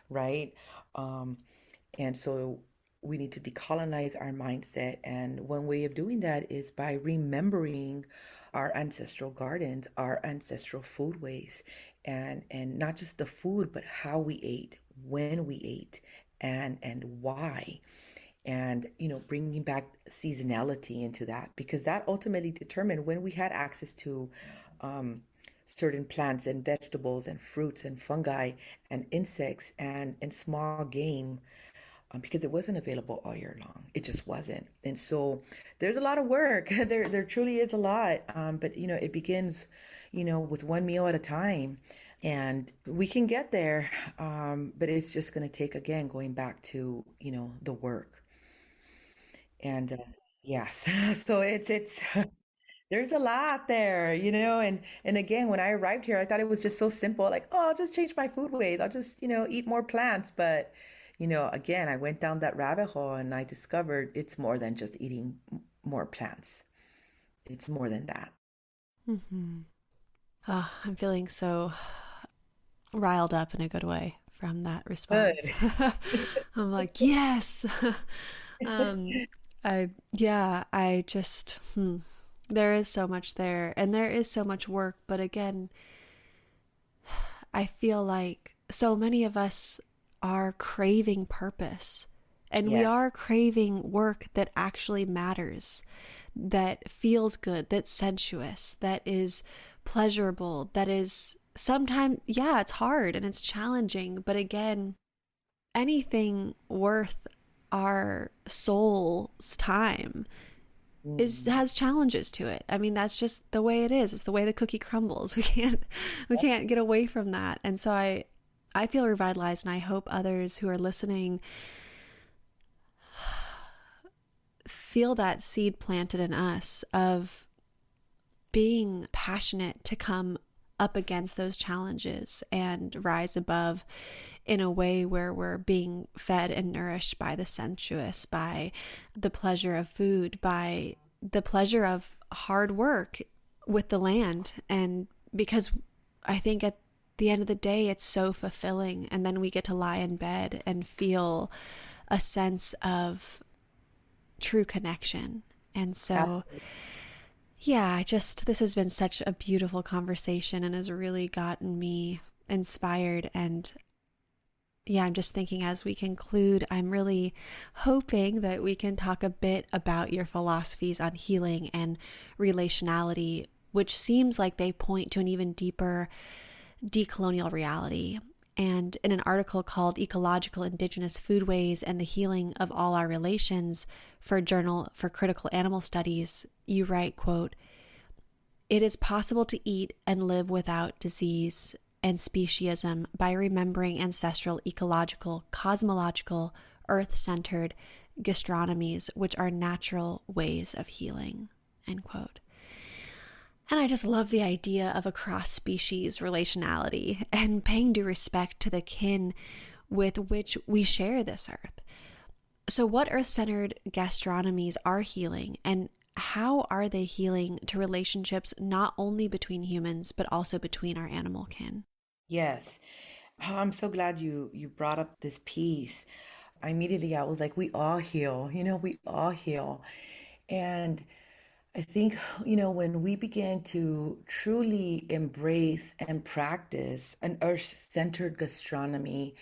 right? And so we need to decolonize our mindset. And one way of doing that is by remembering our ancestral gardens, our ancestral foodways, and not just the food, but how we ate, when we ate, and why. And bringing back seasonality into that, because that ultimately determined when we had access to certain plants and vegetables and fruits and fungi and insects and small game, because it wasn't available all year long. It just wasn't. And so there's a lot of work. There truly is a lot. But it begins, with one meal at a time, and we can get there. But it's just going to take, again, going back to, the work. And yes, so it's there's a lot there, and again, when I arrived here, I thought it was just so simple, like, oh, I'll just change my food ways. I'll just, eat more plants. But, again, I went down that rabbit hole and I discovered it's more than just eating more plants. It's more than that. Mm-hmm. Oh, I'm feeling so riled up in a good way from that response. Good. I'm like, yes. um, I just, there is so much there and there is so much work. But again, I feel like so many of us are craving purpose, and we Yes. are craving work that actually matters, that feels good, that's sensuous, that is pleasurable, that is sometimes, yeah, it's hard and it's challenging, but again, anything worth our soul's time is Mm. has challenges to it. I mean, that's just the way it is. It's the way the cookie crumbles. We can't get away from that. And so I feel revitalized, and I hope others who are listening feel that seed planted in us of being passionate to come up against those challenges and rise above in a way where we're being fed and nourished by the sensuous, by the pleasure of food, by the pleasure of hard work with the land. And because I think at the end of the day, it's so fulfilling. And then we get to lie in bed and feel a sense of true connection. And so, yeah, this has been such a beautiful conversation and has really gotten me inspired. And yeah, I'm just thinking as we conclude, I'm really hoping that we can talk a bit about your philosophies on healing and relationality, which seems like they point to an even deeper decolonial reality. And in an article called Ecological Indigenous Foodways and the Healing of All Our Relations for Journal for Critical Animal Studies, you write, quote, "It is possible to eat and live without disease and speciesism by remembering ancestral, ecological, cosmological, earth-centered gastronomies, which are natural ways of healing," end quote. And I just love the idea of a cross-species relationality and paying due respect to the kin with which we share this earth. So what earth-centered gastronomies are healing, and how are they healing to relationships not only between humans, but also between our animal kin? Yes. Oh, I'm so glad you brought up this piece. I was like, we all heal, we all heal. And I think, when we begin to truly embrace and practice an earth-centered gastronomy,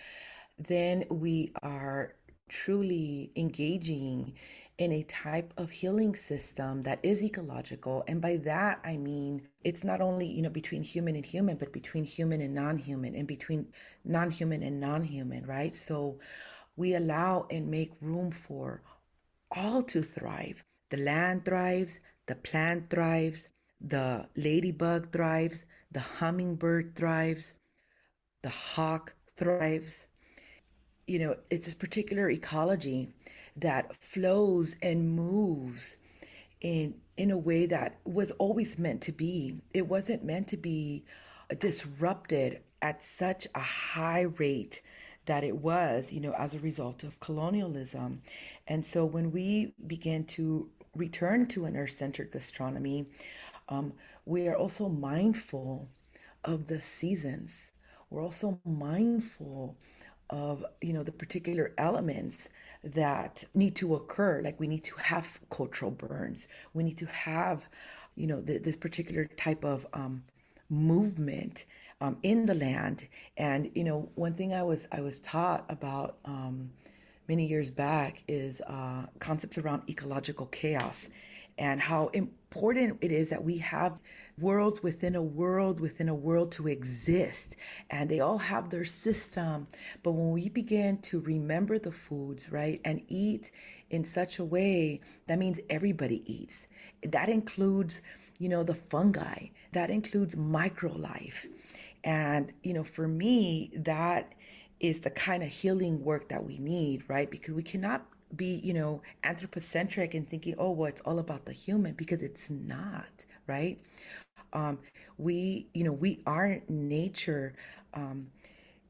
then we are truly engaging in a type of healing system that is ecological. And by that, I mean, it's not only, between human and human, but between human and non-human, and between non-human and non-human, right? So we allow and make room for all to thrive. The land thrives, the plant thrives, the ladybug thrives, the hummingbird thrives, the hawk thrives. It's this particular ecology that flows and moves in a way that was always meant to be. It wasn't meant to be disrupted at such a high rate that it was, as a result of colonialism. And so when we began to return to an earth-centered gastronomy, um, we are also mindful of the seasons. We're also mindful of the particular elements that need to occur. Like we need to have cultural burns. We need to have this particular type of movement in the land. And one thing I was taught about many years back is concepts around ecological chaos, and how important it is that we have worlds within a world within a world to exist, and they all have their system. But when we begin to remember the foods, right, and eat in such a way, that means everybody eats. That includes the fungi, that includes microlife. And for me, that is the kind of healing work that we need, right? Because we cannot be, anthropocentric and thinking, oh, well, it's all about the human, because it's not, right? Um, we are nature,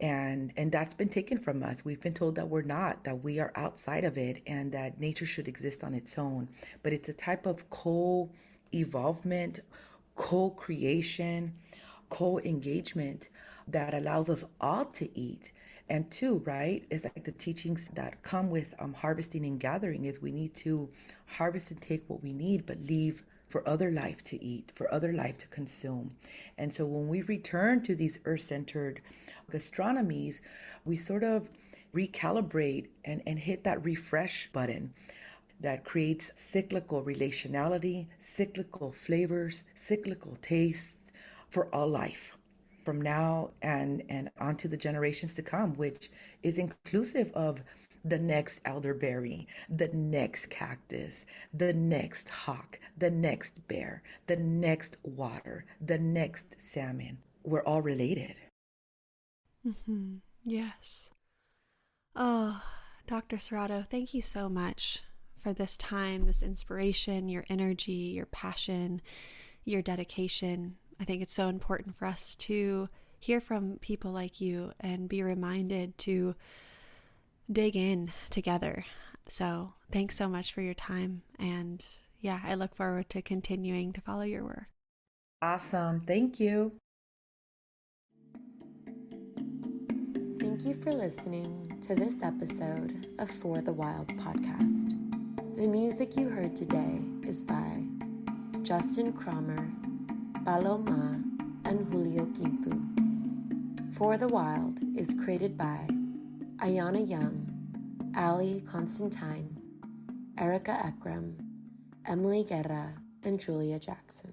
and that's been taken from us. We've been told that we're not, that we are outside of it, and that nature should exist on its own. But it's a type of co-evolvement, co-creation, co-engagement that allows us all to eat. And two, right, it's like the teachings that come with harvesting and gathering is we need to harvest and take what we need, but leave for other life to eat, for other life to consume. And so when we return to these earth-centered gastronomies, we sort of recalibrate and hit that refresh button that creates cyclical relationality, cyclical flavors, cyclical tastes for all life from now and onto the generations to come, which is inclusive of the next elderberry, the next cactus, the next hawk, the next bear, the next water, the next salmon. We're all related. Mm-hmm. Yes. Oh, Dr. Serrato, thank you so much for this time, this inspiration, your energy, your passion, your dedication. I think it's so important for us to hear from people like you and be reminded to dig in together. So thanks so much for your time. And yeah, I look forward to continuing to follow your work. Awesome. Thank you. Thank you for listening to this episode of For the Wild podcast. The music you heard today is by Justin Cromer, Paloma, and Julio Quinto. For the Wild is created by Ayana Young, Ali Constantine, Erica Ekram, Emily Guerra, and Julia Jackson.